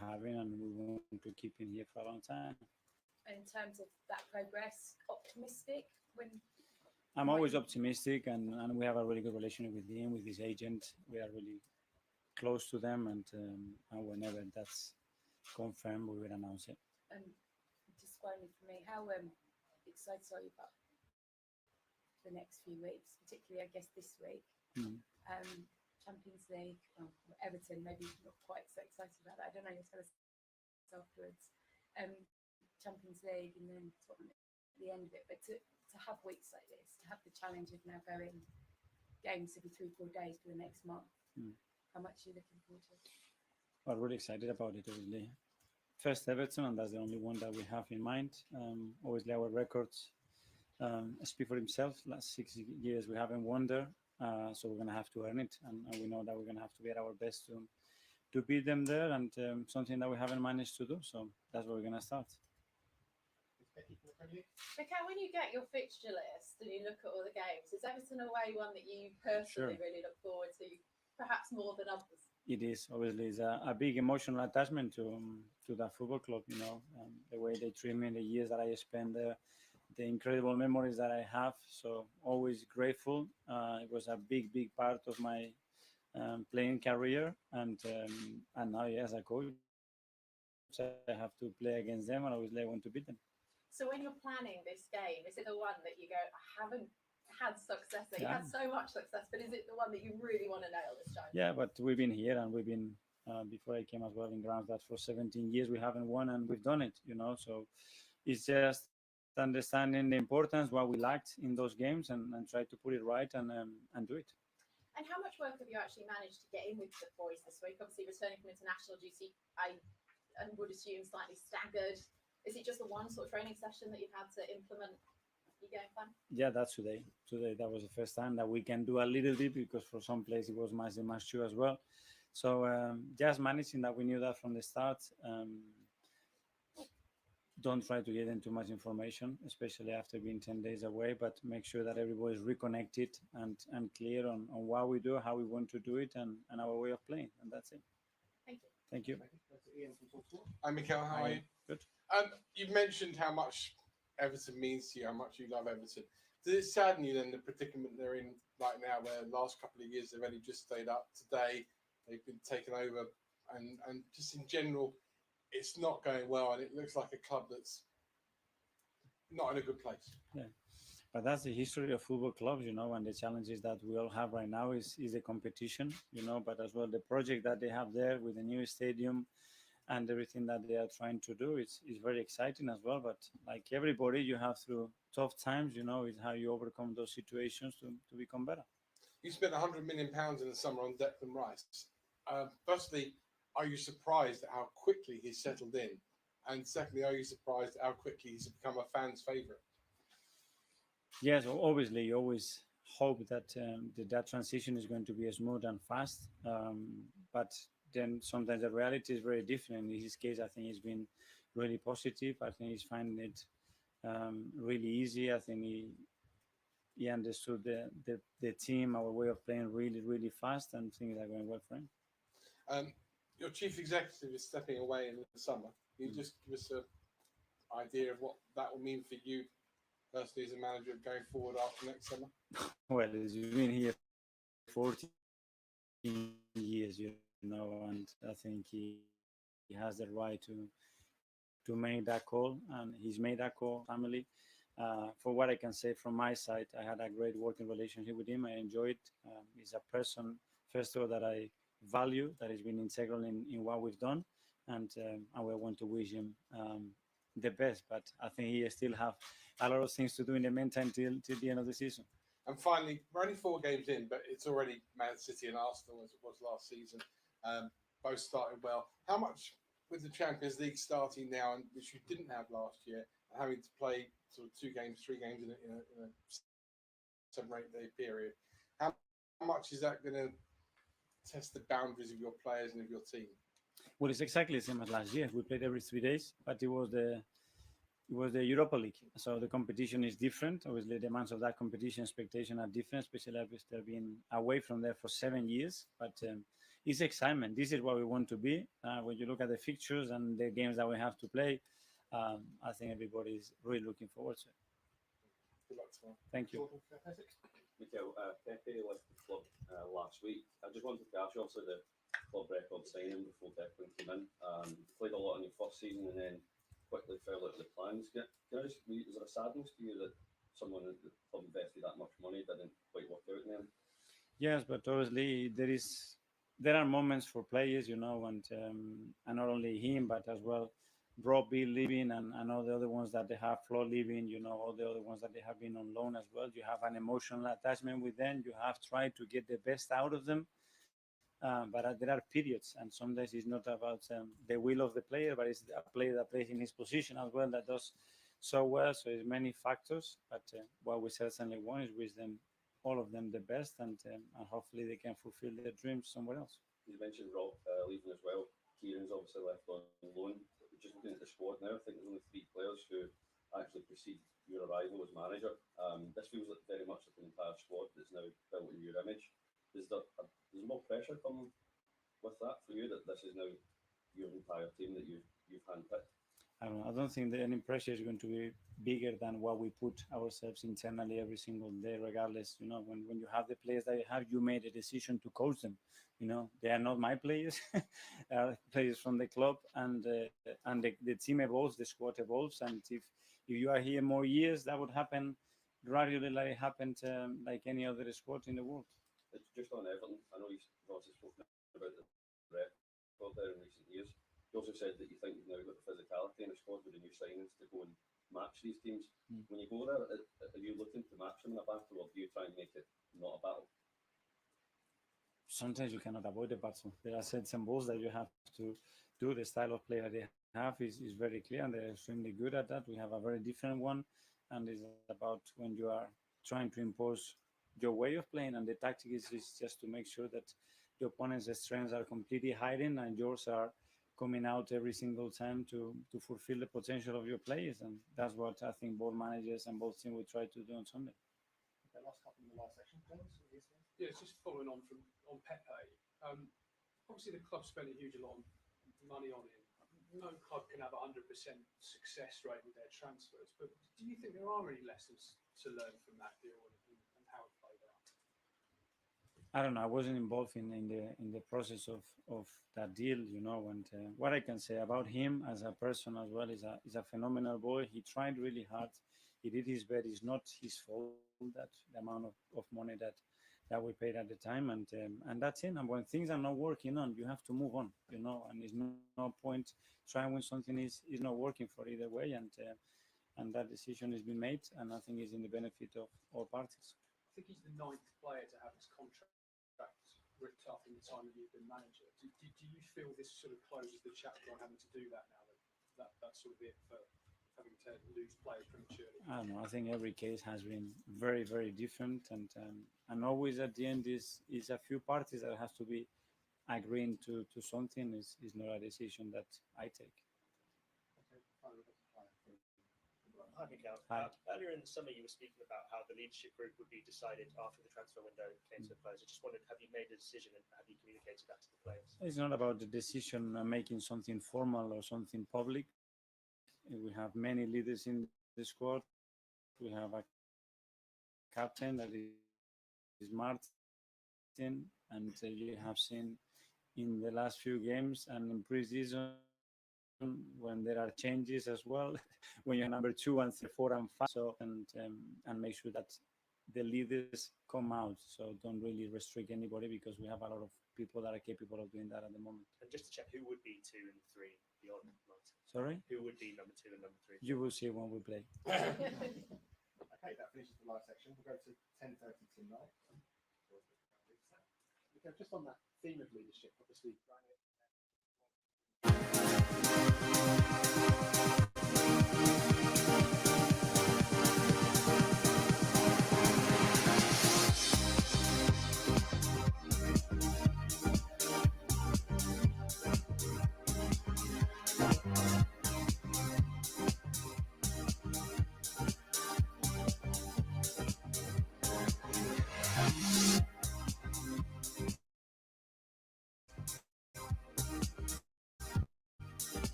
having, and we want to keep him here for a long time. In terms of that progress, optimistic when I'm might always you? optimistic, and we have a really good relationship with him, with his agent. We are really close to them, and whenever that's confirmed, we will announce it. And just finally for me, how excited are you about the next few weeks, particularly I guess this week? Mm. Champions League, Everton, maybe not quite so excited about that. I don't know, you'll tell us afterwards. Champions League and then Tottenham at the end of it. But to have weeks like this, to have the challenge of now going games every 3-4 days for the next month, Mm. how much are you looking forward to? We're really excited about it, obviously. First Everton, and that's the only one that we have in mind. Obviously, our records speak for himself. Last 6 years, we haven't won there, so we're gonna have to earn it, and we know that we're gonna have to get our best to beat them there, and something that we haven't managed to do. So that's where we're gonna start. Okay, when you get your fixture list and you look at all the games, is Everton away one that you personally Sure. really look forward to, perhaps more than others? It is obviously it's a big emotional attachment to that football club. The way they treat me, the years that I spent there, the incredible memories that I have. So always grateful. It was a big part of my playing career, and now, as a coach, I have to play against them, and obviously I want to beat them. So when you're planning this game, is it the one that you go, I haven't had success there? You Yeah. had so much success, but is it the one that you really want to nail this time? Yeah, but we've been here, and we've been before I came as well in grounds that for 17 years we haven't won, and we've done it. So it's just understanding the importance, what we lacked in those games, and try to put it right and do it. And how much work have you actually managed to get in with the boys this week? Obviously, returning from international duty, I would assume slightly staggered. Is it just the one sort of training session that you've had to implement your game plan? Yeah, that's today. Today, that was the first time that we can do a little bit, because for some place it was match 2 as well. So just managing that, we knew that from the start. Don't try to get into too much information, especially after being 10 days away, but make sure that everybody is reconnected and clear on what we do, how we want to do it, and our way of playing. And that's it. Thank you. Thank you. Hi, Mikel. How are you? Good. You've mentioned how much Everton means to you, how much you love Everton. Does it sadden you then the predicament they're in right now, where the last couple of years they've only just stayed up? Today they've been taken over, and just in general, it's not going well, and it looks like a club that's not in a good place. Yeah. But that's the history of football clubs, and the challenges that we all have right now is the competition, but as well the project that they have there with the new stadium and everything that they are trying to do is very exciting as well. But like everybody, you have through tough times, is how you overcome those situations to become better. You spent £100 million in the summer on Declan Rice. Firstly, are you surprised at how quickly he's settled in? And secondly, are you surprised at how quickly he's become a fan's favourite? Yes, obviously, you always hope that that transition is going to be smooth and fast. But then sometimes the reality is very different. In his case, I think he's been really positive. I think he's finding it really easy. I think he understood the team, our way of playing really fast, and things are going well for him. Your chief executive is stepping away in the summer. Can you just give us an idea of what that will mean for you personally as a manager going forward after next summer? Well, he's been here 14 years, and I think he has the right to make that call, and he's made that call. Family, for what I can say from my side, I had a great working relationship with him. I enjoyed. He's a person, first of all, that I value, that has been integral in what we've done, and I will want to wish him the best. But I think he still have a lot of things to do in the meantime till the end of the season. And finally, we're only 4 games in, but it's already Man City and Arsenal as it was last season. Both started well. How much, with the Champions League starting now, and which you didn't have last year, and having to play sort of 2 games, 3 games in a 7 or 8 day period, how much is that going to test the boundaries of your players and of your team? Well, it's exactly the same as last year. We played every 3 days, but it was the Europa League, so the competition is different. Obviously, the demands of that competition expectation are different, especially after being away from there for 7 years. But it's excitement. This is what we want to be. When you look at the fixtures and the games that we have to play, I think everybody's really looking forward to it. Good luck tomorrow. Thank you. Mikel, Pepe left the club last week. I just wanted to ask you, obviously, the club record signing before Declan came in. Played a lot in your first season and then quickly fell out of the plans. Is there a sadness to you that someone at the club invested that much money didn't quite work out in the end? Yes, but obviously there are moments for players, and not only him, but as well Robbie leaving and all the other ones that they have, Flo leaving, all the other ones that they have been on loan as well. You have an emotional attachment with them. You have tried to get the best out of them. But there are periods, and sometimes it's not about the will of the player, but it's a player that plays in his position as well that does so well. So it's many factors, but what we certainly want is wish them, all of them, the best, and hopefully they can fulfill their dreams somewhere else. You mentioned Rob leaving as well. Kieran's obviously left on loan. Just looking at the squad now, I think there's only 3 players who actually preceded your arrival as manager. This feels like very much like an entire squad that's now built in your image. There's more pressure coming with that for you, that this is now your entire team that you've handpicked? I don't think that any pressure is going to be bigger than what we put ourselves internally every single day, regardless. When you have the players that you have, you made a decision to coach them. They are not my players; they are players from the club, and the team evolves, the squad evolves, and if you are here more years, that would happen gradually, like it happened like any other squad in the world. It's just on Everton. I know you've obviously spoken about the record there in recent years. You also said that you think you've now got the physicality in the squad with the new signings to go and match these teams. When you go there, are you looking to match them in a battle, or do you try and make it not a battle? Sometimes you cannot avoid the battle. There are certain balls that you have to do. The style of play that they have is very clear, and they're extremely good at that. We have a very different one, and it's about when you are trying to impose your way of playing, and the tactic is just to make sure that the opponent's strengths are completely hiding and yours are coming out every single time to fulfill the potential of your players, and that's what I think both managers and both teams will try to do on Sunday. Okay, last couple in the last section, please. Yeah, it's just following on on Pepe. Obviously, the club spent a huge amount of money on him. No club can have 100% success rate with their transfers, but do you think there are any lessons to learn from that deal and how it played out? I don't know. I wasn't involved in the process of that deal, And what I can say about him as a person as well is a phenomenal boy. He tried really hard. He did his best. It's not his fault that the amount of money that we paid at the time, and that's it. And when things are not working on, you have to move on, And it's no point trying when something is not working for either way. And that decision has been made, and I think it's in the benefit of all parties. I think he's the 9th player to have his contract ripped up in the time that you've been manager. Do you feel this sort of closes the chapter on having to do that now? That's sort of it for having to lose players prematurely? I don't know. I think every case has been very, very different, and always at the end is a few parties that has to be agreeing to something. Is not a decision that I take. Hi, Mikel. Hi. Earlier in the summer, you were speaking about how the leadership group would be decided after the transfer window came to a close. I just wondered, have you made a decision and have you communicated that to the players? It's not about the decision making something formal or something public. We have many leaders in the squad. We have a captain that is Martin, and you have seen in the last few games and in pre-season when there are changes as well, when you're number 2 and 3, 4 and 5, so and make sure that the leaders come out. So don't really restrict anybody because we have a lot of people that are capable of doing that at the moment. And just to check, who would be 2 and 3 beyond Martin? Sorry? Who would be number 2 and number 3? You will see when we play. Okay, that finishes the live section. We'll go to 10:30 tonight. Okay, just on that theme of leadership, obviously.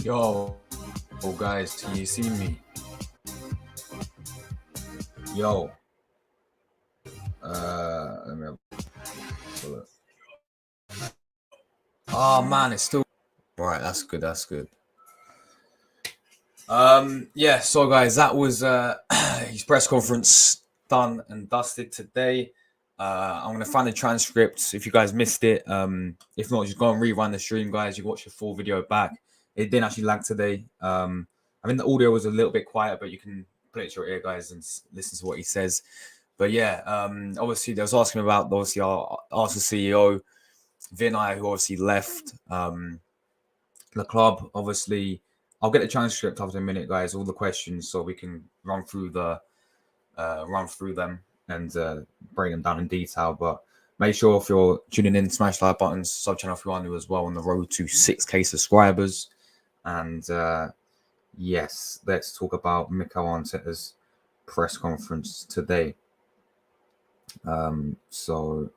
Yo, oh guys, can you see me? Yo. Let me have a look. Oh man, it's still right. That's good. That's good. Yeah. So guys, that was his press conference done and dusted today. I'm gonna find the transcript if you guys missed it. If not, just go and rerun the stream, guys. You watch the full video back. It didn't actually lag today. I mean the audio was a little bit quiet, but you can put it to your ear, guys, and listen to what he says. But yeah, obviously they was asking about obviously our Arsenal CEO Vinay, who obviously left the club. Obviously, I'll get the transcript after a minute, guys. All the questions, so we can run through them and break them down in detail. But make sure if you're tuning in, smash the like buttons, sub channel if you want to as well on the road to 6K subscribers. And yes, let's talk about Mikel Arteta's press conference today. So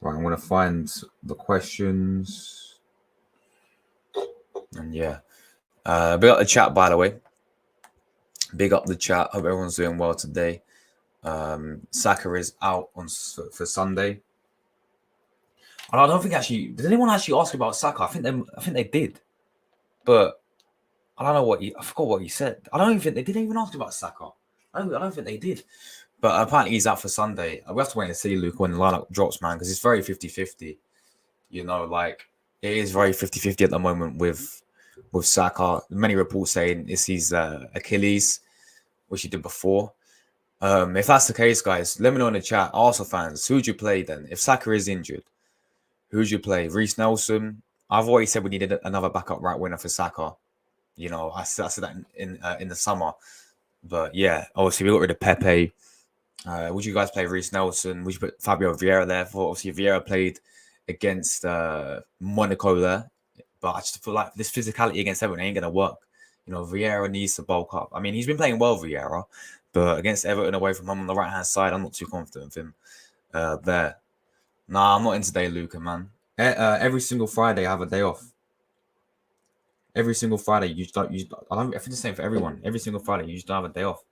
right, I'm gonna find the questions, and yeah, big up the chat, by the way. Big up the chat. Hope everyone's doing well today. Saka is out for Sunday. And I don't think actually did anyone actually ask about Saka. I think they did, but I don't know I forgot what he said. I don't even think they didn't even ask about Saka. I don't think they did. But apparently he's out for Sunday. We have to wait and see, Luke, when the lineup drops, man, because it's very 50-50. You know, like it is very 50-50 at the moment with Saka. Many reports saying it's his Achilles, which he did before. If that's the case, guys, let me know in the chat. Arsenal fans, who'd you play then? If Saka is injured, who'd you play? Reece Nelson? I've already said we needed another backup right winger for Saka. You know, I said that in the summer. But yeah, obviously we got rid of Pepe. Would you guys play Reece Nelson? Would you put Fabio Vieira there? For obviously Vieira played against Monaco there, but I just feel like this physicality against Everton ain't gonna work. You know, Vieira needs to bulk up. I mean, he's been playing well, Vieira, but against Everton away from home on the right hand side, I'm not too confident of him there. Nah, I'm not in today, Luca, man. Every single Friday I have a day off. Every single Friday, I think the same for everyone. Every single Friday, you just don't have a day off.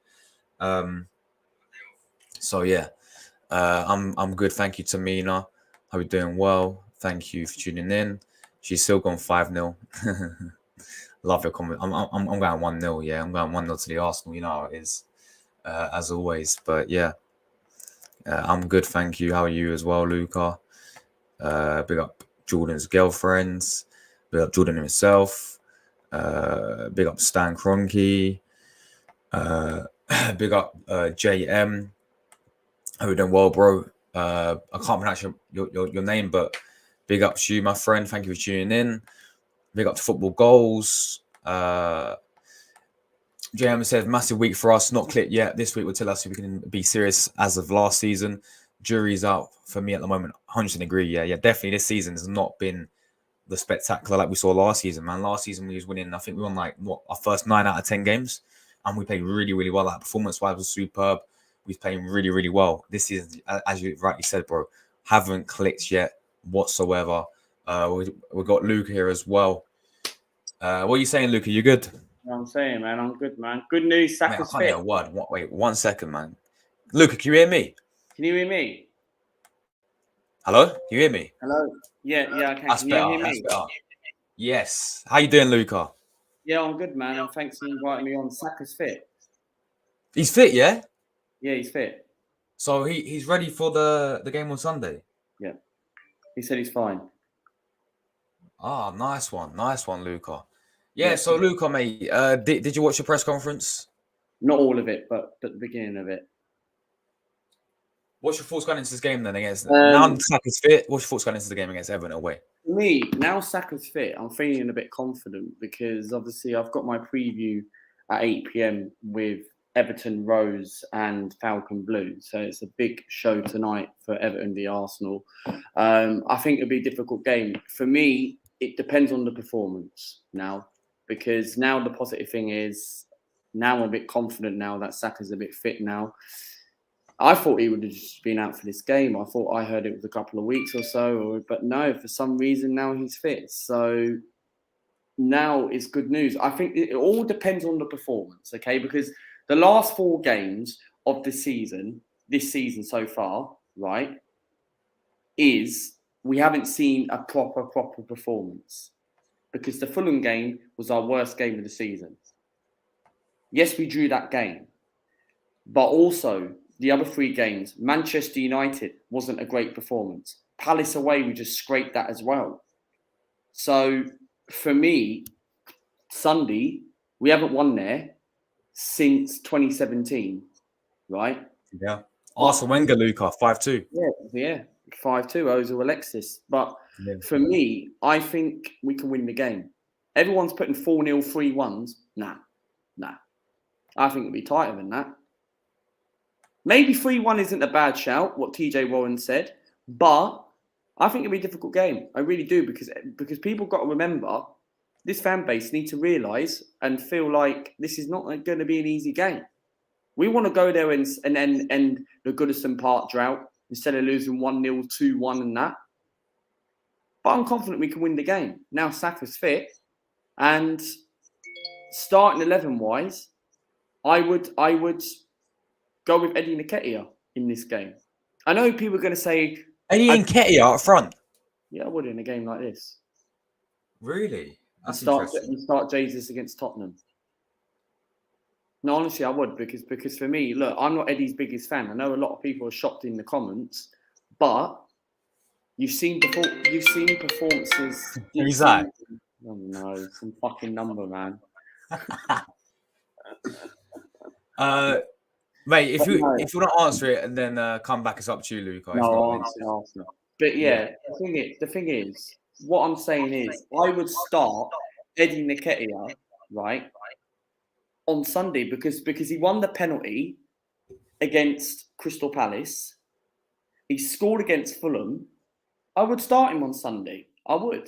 So yeah, I'm good. Thank you, Tamina. How you doing? Well, thank you for tuning in. She's still gone 5-0. Love your comment. I'm going 1-0. Yeah, I'm going 1-0 to the Arsenal. You know how it is, as always. But yeah, I'm good. Thank you. How are you as well, Luca? Big up Jordan's girlfriends. Big up Jordan himself. Big up Stan Kroenke. Big up JM. How you doing? Well, bro. I can't pronounce your name, but big up to you, my friend. Thank you for tuning in. Big up to Football Goals. JM said, massive week for us. Not clipped yet. This week will tell us if we can be serious as of last season. Jury's out for me at the moment. 100% agree. Yeah, definitely. This season has not been the spectacular like we saw last season, man. Last season we was winning. I think we won our first 9 out of 10 games, and we played really, really well. Like performance-wise was superb. We was playing really, really well. This season, as you rightly said, bro, haven't clicked yet whatsoever. We got Luca here as well. What are you saying, Luca? You good? I'm saying, man, I'm good, man. Good news, Saka's Mate, I can't fit. hear a word. Wait 1 second, man. Luca, can you hear me? Can you hear me? Hello? Can you hear me? Hello? Yeah, I can. That's Can better. you hear That's me? better. Yes. How you doing, Luca? Yeah, I'm good, man. And thanks for inviting me on. Saka's fit. He's fit, yeah? Yeah, he's fit. So he's ready for the game on Sunday? Yeah. He said he's fine. Ah, nice one, Luca. Yeah. So Luca, mate, did you watch the press conference? Not all of it, but the beginning of it. What's your thoughts going into this game then against now Saka's fit? What's your thoughts going into the game against Everton away? For me, now Saka's fit, I'm feeling a bit confident because obviously I've got my preview at 8 p.m. with Everton Rose and Falcon Blue. So it's a big show tonight for Everton v Arsenal. I think it'll be a difficult game. For me, it depends on the performance now, because now the positive thing is now I'm a bit confident now that Saka's a bit fit now. I thought he would have just been out for this game. I thought I heard it was a couple of weeks or so, but no, for some reason now he's fit. So now is good news. I think it all depends on the performance, okay? Because the last 4 games of this season so far, right, is we haven't seen a proper performance, because the Fulham game was our worst game of the season. Yes, we drew that game, but also the other 3 games, Manchester United wasn't a great performance. Palace away, we just scraped that as well. So for me, Sunday, we haven't won there since 2017, right? Yeah. Arsene Wenger, Luca, 5-2. Yeah. 5-2, Ozil, Alexis. But for me, I think we can win the game. Everyone's putting 4-0, 3-1s. Nah. I think it'll be tighter than that. Maybe 3-1 isn't a bad shout, what TJ Warren said, but I think it'll be a difficult game. I really do, because people got to remember, this fan base need to realise and feel like this is not going to be an easy game. We want to go there and end the Goodison Park drought instead of losing 1-0, 2-1 and that. But I'm confident we can win the game. Now Saka's fit, and starting 11-wise, I would go with Eddie Nketiah in this game. I know people are going to say... Eddie Nketiah up front? Yeah, I would in a game like this. Really? That's start Jesus against Tottenham. No, honestly, I would, because for me, look, I'm not Eddie's biggest fan. I know a lot of people are shocked in the comments, but you've seen performances. Who's that? Oh no, some fucking number, man. Mate, if you want to answer it and then come back, it's up to you, Luca. No, answer. But yeah, the thing is, what I'm saying is, I would start Eddie Nketiah, right, on Sunday because he won the penalty against Crystal Palace. He scored against Fulham. I would start him on Sunday. I would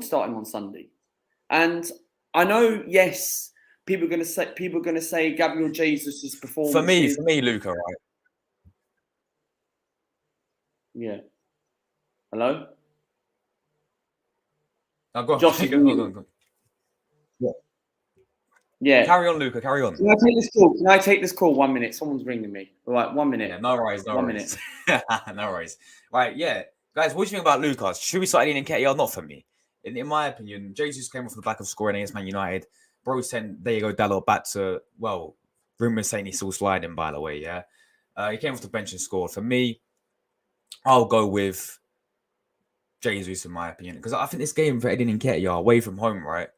start him on Sunday. And I know, yes, people are going to say Gabriel Jesus' performance. For me, Luca, right? Yeah. Hello? Oh, go on. Josh, go. Yeah. Carry on, Luca. Carry on. Can I take this call? 1 minute. Someone's ringing me. All right, 1 minute. Yeah, no worries. No worries. Right, yeah. Guys, what do you think about Lucas? Should we start Eddie Nketiah? Not for me. In my opinion, Jesus came off the back of scoring against Man United. Bro sent Diego Dalot back to, well, rumours saying he's still sliding, by the way, yeah? He came off the bench and scored. For me, I'll go with Jesus, in my opinion, because I think this game for Eddie Nketiah away from home, right?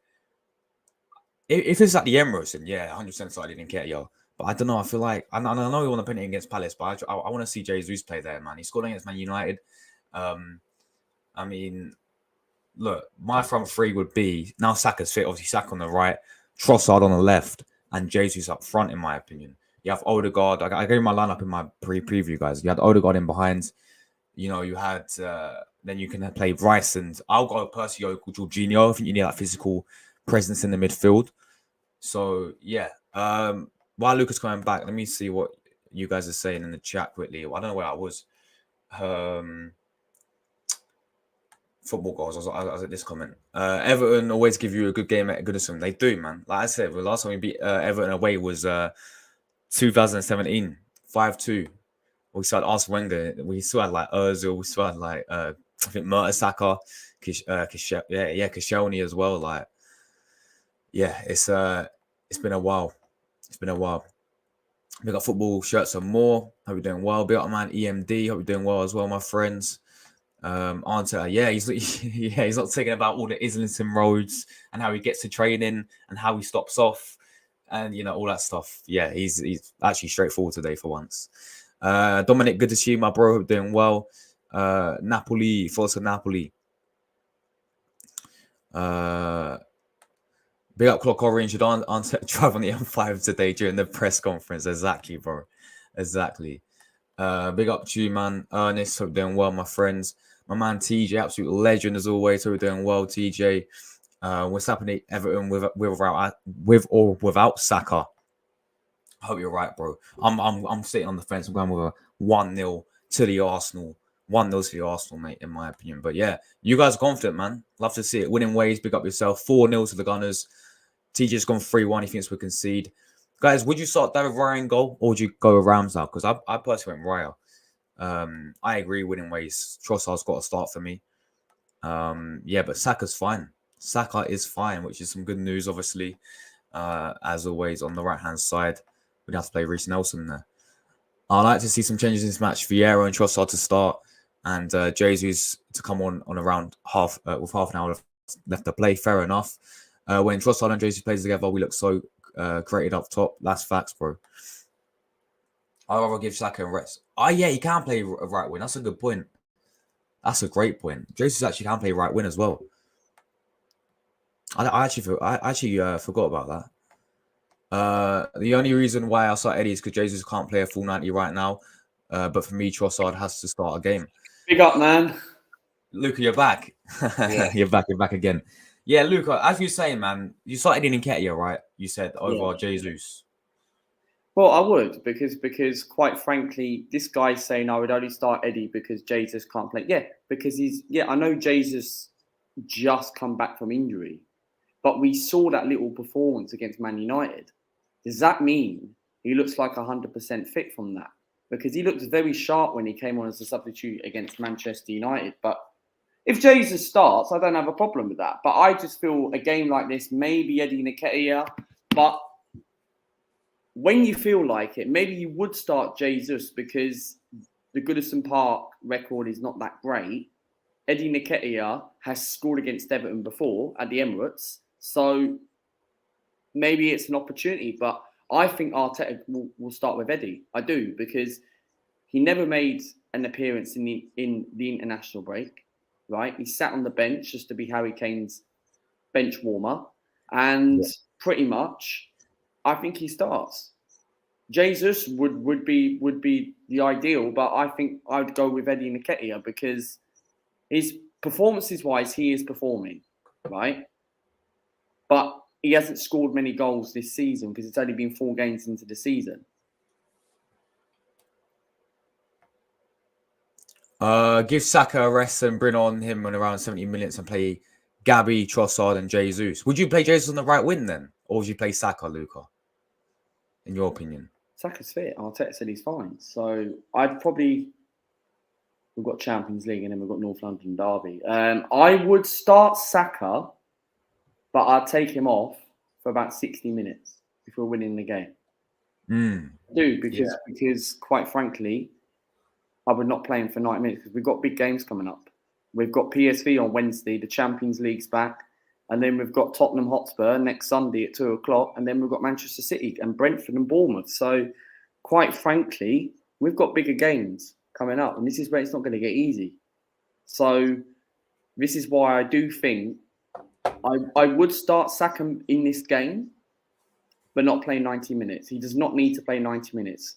If it's at the Emirates, then yeah, 100% start Eddie Nketiah. But I don't know. I feel like I know we want to put it against Palace, but I want to see Jesus play there, man. He scored against Man United. I mean, look, my front three would be now Saka's fit. Obviously, Saka on the right, Trossard on the left, and Jesus up front, in my opinion. You have Odegaard. I gave my lineup in my preview, guys. You had Odegaard in behind. You know, you had then you can play Rice, and I'll go Percy Oku, Jorginho. I think you need that physical presence in the midfield. So yeah, while Lucas coming back, let me see what you guys are saying in the chat quickly. I don't know where I was. Football goals. I was at this comment. Everton always give you a good game at Goodison. They do, man. Like I said, the last time we beat Everton away was 2017, 5-2. We still had Arsene Wenger. We still had like Ozil. We still had like I think Mertesacker, Koscielny as well. Like, yeah, it's been a while. We got football shirts and more. Hope you're doing well. Big up, man. EMD. Hope you're doing well as well, my friends. Arteta, he's not thinking about all the Islington roads and how he gets to training and how he stops off and you know all that stuff. Yeah, he's actually straightforward today for once. Dominic, good to see you, my bro. Hope you're doing well. Napoli, Forza Napoli. Big up Clock Orange. You don't drive on the M5 today during the press conference. Exactly, bro. Exactly. Big up to you, man. Ernest, hope you're doing well, my friends. My man TJ, absolute legend as always. Hope you're doing well, TJ. What's happening at Everton with or without Saka? I hope you're right, bro. I'm sitting on the fence. I'm going with a 1-0 to the Arsenal 1-0 for the Arsenal, mate, in my opinion. But yeah, you guys are confident, man. Love to see it. Winning ways, big up yourself. 4-0 to the Gunners. TJ's gone 3-1. He thinks we concede. Guys, would you start David Raya in goal or would you go with Ramsdale? Because I personally went Raya. I agree, winning ways. Trossard's got to start for me. Yeah, but Saka's fine. Saka is fine, which is some good news, obviously. As always, on the right-hand side, we'd have to play Reece Nelson there. I'd like to see some changes in this match. Vieira and Trossard to start, and Jesus to come on around with half an hour left to play. Fair enough. When Trossard and Jesus plays together, we look so created up top. That's facts, bro. I'd rather give Saka a rest. Oh, yeah, he can play right wing. That's a good point. That's a great point. Jesus actually can play right wing as well. I actually forgot about that. The only reason why I start Eddie is because Jesus can't play a full 90 right now. But for me, Trossard has to start a game. Big up, man. Luca, you're back. Yeah. You're back again. Yeah, Luca, as you were saying, man, you started in Nketiah, right? You said over Jesus. Well, I would because quite frankly, this guy's saying I would only start Eddie because Jesus can't play. Yeah, because I know Jesus just come back from injury, but we saw that little performance against Man United. Does that mean he looks like 100% fit from that? Because he looked very sharp when he came on as a substitute against Manchester United. But if Jesus starts, I don't have a problem with that. But I just feel a game like this, maybe Eddie Nketiah, but when you feel like it, maybe you would start Jesus because the Goodison Park record is not that great. Eddie Nketiah has scored against Everton before at the Emirates. So maybe it's an opportunity. But I think Arteta will start with Eddie. I do, because he never made an appearance in the international break, right? He sat on the bench just to be Harry Kane's bench warmer. And pretty much, I think he starts. Jesus would be the ideal, but I think I'd go with Eddie Nketiah because his performances wise, he is performing, right? But he hasn't scored many goals this season because it's only been 4 games into the season. Give Saka a rest and bring on him in around 70 minutes and play Gabby, Trossard, and Jesus. Would you play Jesus on the right wing then, or would you play Saka, Luca? In your opinion, Saka's fit. Arteta said he's fine, so I'd probably. We've got Champions League and then we've got North London Derby. I would start Saka, but I'd take him off for about 60 minutes if we're winning the game. Because quite frankly, I would not play him for 90 minutes because we've got big games coming up. We've got PSV on Wednesday, the Champions League's back, and then we've got Tottenham Hotspur next Sunday at 2:00, and then we've got Manchester City and Brentford and Bournemouth. So, quite frankly, we've got bigger games coming up, and this is where it's not going to get easy. So, this is why I do think I would start Saka in this game, but not play 90 minutes. He does not need to play 90 minutes.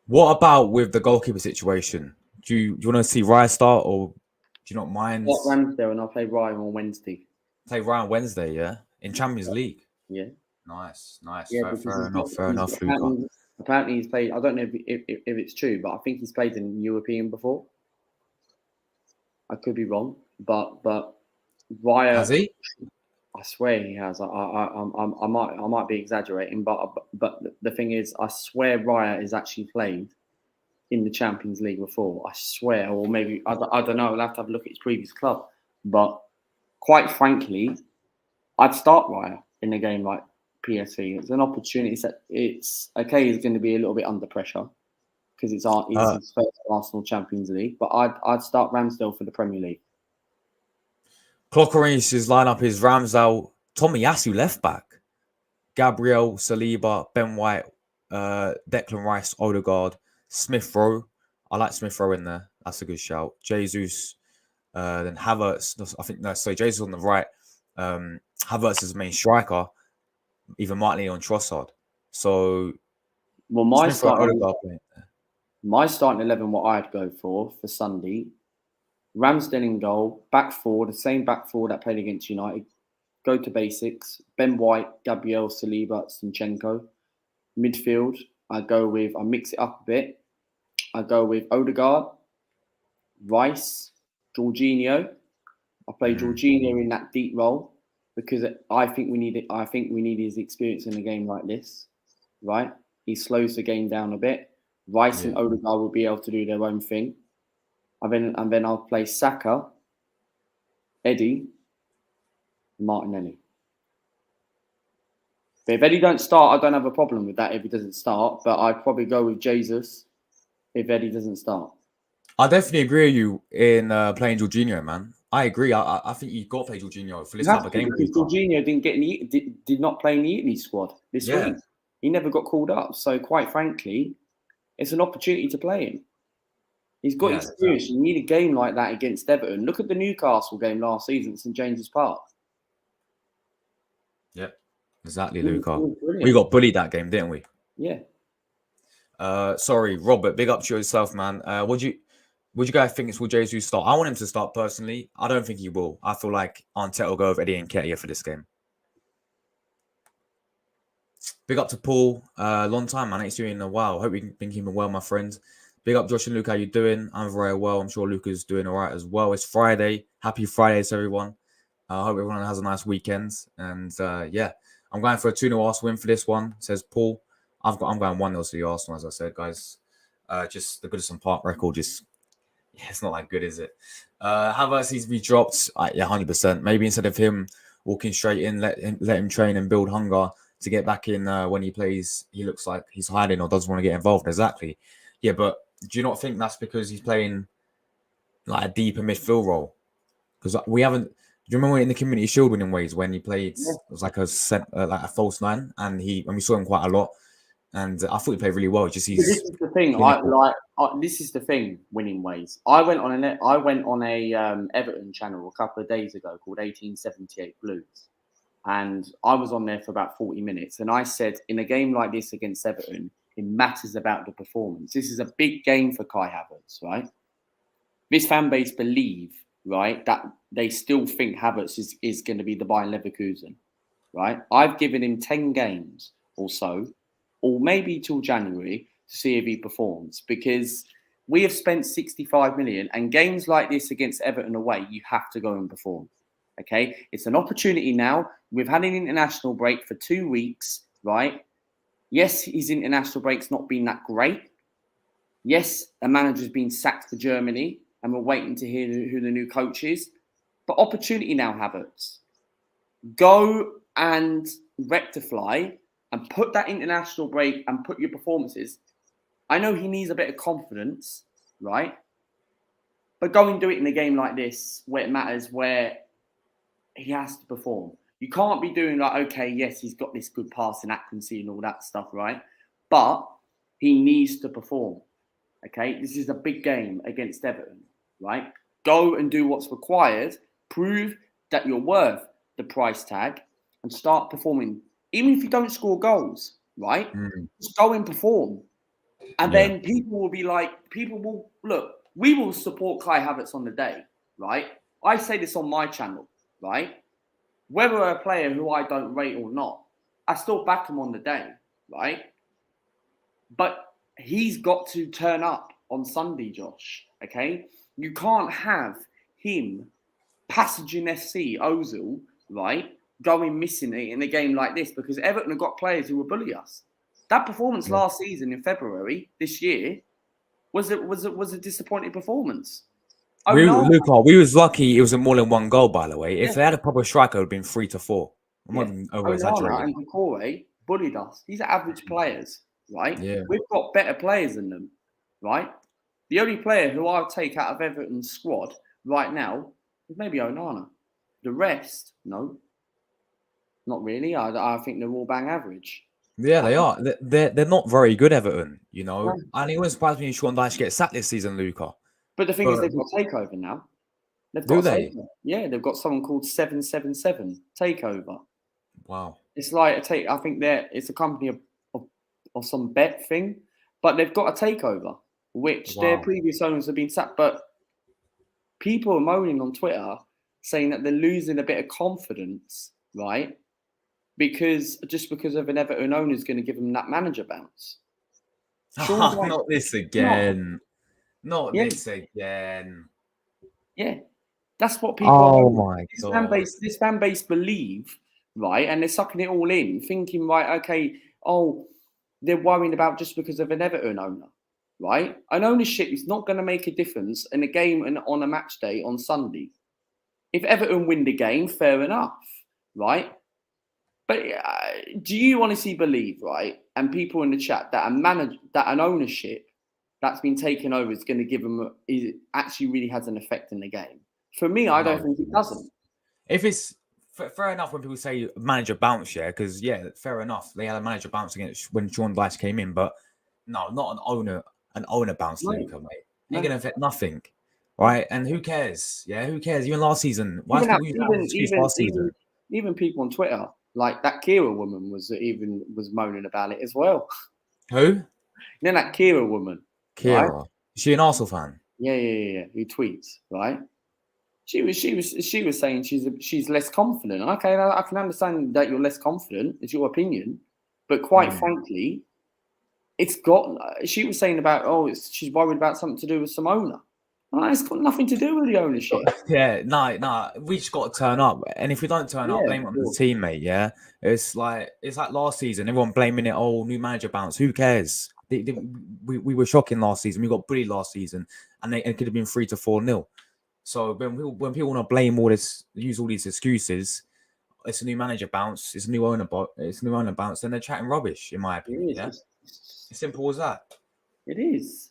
What about with the goalkeeper situation? Do you want to see Raya start, or do you not mind? What Ramsdale, and I'll play Ryan on Wednesday. Play Raya on Wednesday, yeah, in Champions League. Yeah, nice. Yeah, fair enough. Luca. Apparently, he's played. I don't know if it's true, but I think he's played in European before. I could be wrong, but Raya Has he? I swear he has. I might be exaggerating, but the thing is, I swear Raya has actually played in the Champions League before. I swear, or maybe I don't know. I'll have to have a look at his previous club. But quite frankly, I'd start Raya in a game like PSV. It's an opportunity. It's okay. He's going to be a little bit under pressure because it's his first Arsenal Champions League. But I'd start Ramsdale for the Premier League. Clock Orange's lineup is Ramsdale, Tomiyasu left back, Gabriel, Saliba, Ben White, Declan Rice, Odegaard, Smith Rowe. I like Smith Rowe in there. That's a good shout. Jesus, then Havertz. Jesus on the right. Havertz is the main striker. Either Martinelli or Trossard. So, well, my starting 11, what I'd go for Sunday. Ramsdale in goal, back four, the same back four that played against United. Go to basics. Ben White, Gabriel, Saliba, Zinchenko. Midfield, I mix it up a bit. I go with Odegaard, Rice, Jorginho. I play Jorginho in that deep role because I think we need it. I think we need his experience in a game like this, right? He slows the game down a bit. Rice and Odegaard will be able to do their own thing, and then I'll play Saka, Eddie, Martinelli. But if Eddie don't start, I don't have a problem with that if he doesn't start. But I'd probably go with Jesus if Eddie doesn't start. I definitely agree with you in playing Jorginho, man. I agree. I think you've got to play Jorginho for this type of game. Because Jorginho did not play in the Italy squad this week. He never got called up. So quite frankly, it's an opportunity to play him. He's got experience. Exactly. You need a game like that against Everton. Look at the Newcastle game last season at St James's Park. Yep, exactly, Luca. We got bullied that game, didn't we? Yeah. Sorry, Robert. Big up to yourself, man. Would you guys think will Jesus start? I want him to start personally. I don't think he will. I feel like Arteta will go with Eddie Nketiah for this game. Big up to Paul. Long time, man. Ain't seen you in a while. Hope you've been keeping well, my friend. Big up Josh and Luke. How you doing? I'm very well. I'm sure Luca's doing all right as well. It's Friday. Happy Friday to everyone. I hope everyone has a nice weekend. And yeah, I'm going for a 2-0 Arsenal win for this one, says Paul. I'm going 1-0 to the Arsenal, as I said, guys. Just the Goodison Park record, it's not that good, is it? Havertz needs to be dropped. Yeah, 100%. Maybe instead of him walking straight in, let him train and build hunger to get back in when he plays. He looks like he's hiding or doesn't want to get involved. Exactly. Yeah, but do you not think that's because he's playing like a deeper midfield role? Because we haven't. Do you remember in the Community Shield winning ways when he played? It was like a false nine, and we saw him quite a lot. And I thought he played really well. This is the thing. This is the thing. Winning ways. I went on a Everton channel a couple of days ago called 1878 Blues, and I was on there for about 40 minutes. And I said, in a game like this against Everton, it matters about the performance. This is a big game for Kai Havertz, right? This fan base believe, right, that they still think Havertz is going to be the Bayern Leverkusen, right? I've given him 10 games or so, or maybe till January, to see if he performs, because we have spent 65 million, and games like this against Everton away, you have to go and perform. Okay, it's an opportunity now. We've had an international break for 2 weeks, right? Yes, his international break's not been that great. Yes, a manager's been sacked for Germany, and we're waiting to hear who the new coach is. But opportunity now, Havertz. Go and rectify and put that international break and put your performances. I know he needs a bit of confidence, right? But go and do it in a game like this where it matters, where he has to perform. You can't be doing like, okay, yes, he's got this good passing accuracy and all that stuff, right? But he needs to perform, okay? This is a big game against Everton, right? Go and do what's required. Prove that you're worth the price tag and start performing. Even if you don't score goals, right? Just go and perform. And then people will be like, we will support Kai Havertz on the day, right? I say this on my channel, right? Whether a player who I don't rate or not, I still back him on the day, right? But he's got to turn up on Sunday, Josh, okay? You can't have him passaging FC Ozil, right? Going missing in a game like this, because Everton have got players who will bully us. That performance last season in February this year was a disappointing performance. We was lucky it was a more than one goal, by the way. If they had a proper striker, it would have been 3 to 4. I'm not over exaggerating. And Decore bullied us. These are average players, right? Yeah. We've got better players than them, right? The only player who I'll take out of Everton's squad right now is maybe Onana. The rest, no. Not really. I think they're all bang average. Yeah, they are. They're not very good, Everton, you know. And it wouldn't surprise me if Sean Dyche gets sacked this season, Luca. But the thing is, they've got Takeover now. Do they? Yeah, they've got someone called 777 Takeover. Wow. It's like I think it's a company of some bet thing, but they've got a takeover, which their previous owners have been sacked. But people are moaning on Twitter saying that they're losing a bit of confidence, right? Because of an Everton owner is going to give them that manager bounce. Not this again. Not this again. Yeah, that's what people. Oh my god! This fan base believe, right? And they're sucking it all in, thinking, right, okay, they're worrying about just because of an Everton owner, right? An ownership is not going to make a difference in a game and on a match day on Sunday. If Everton win the game, fair enough, right? But do you honestly believe, right? And people in the chat that an ownership that's been taken over is going to give them actually really has an effect in the game? For me, I don't think it doesn't. If it's fair enough when people say manager bounce, yeah, because fair enough. They had a manager bounce against when Sean Dyche came in, but no, not an owner. An owner bounce, No. Luca, mate. Ain't gonna affect nothing, right? And who cares? Yeah, who cares? Even last season, why people use that excuse last season? Even people on Twitter, like that Kira woman, was moaning about it as well. Who? Then that Kira woman, Kira, right? is she an Arsenal fan? Yeah. Who tweets, right? She was saying she's less confident. Okay, I can understand that you're less confident. It's your opinion, but quite frankly, she was saying about she's worried about something to do with some owner. It's got nothing to do with the ownership. Yeah, no, we just got to turn up, and if we don't turn up, blame it on the teammate. Yeah, it's like last season, everyone blaming it. Oh, new manager bounce. Who cares? We were shocking last season. We got bullied last season, and it could have been 3 to 4-0. So when people want to blame use all these excuses, it's a new manager bounce, it's a new owner bounce, then they're chatting rubbish, in my opinion. Yeah, it's simple as that. It is.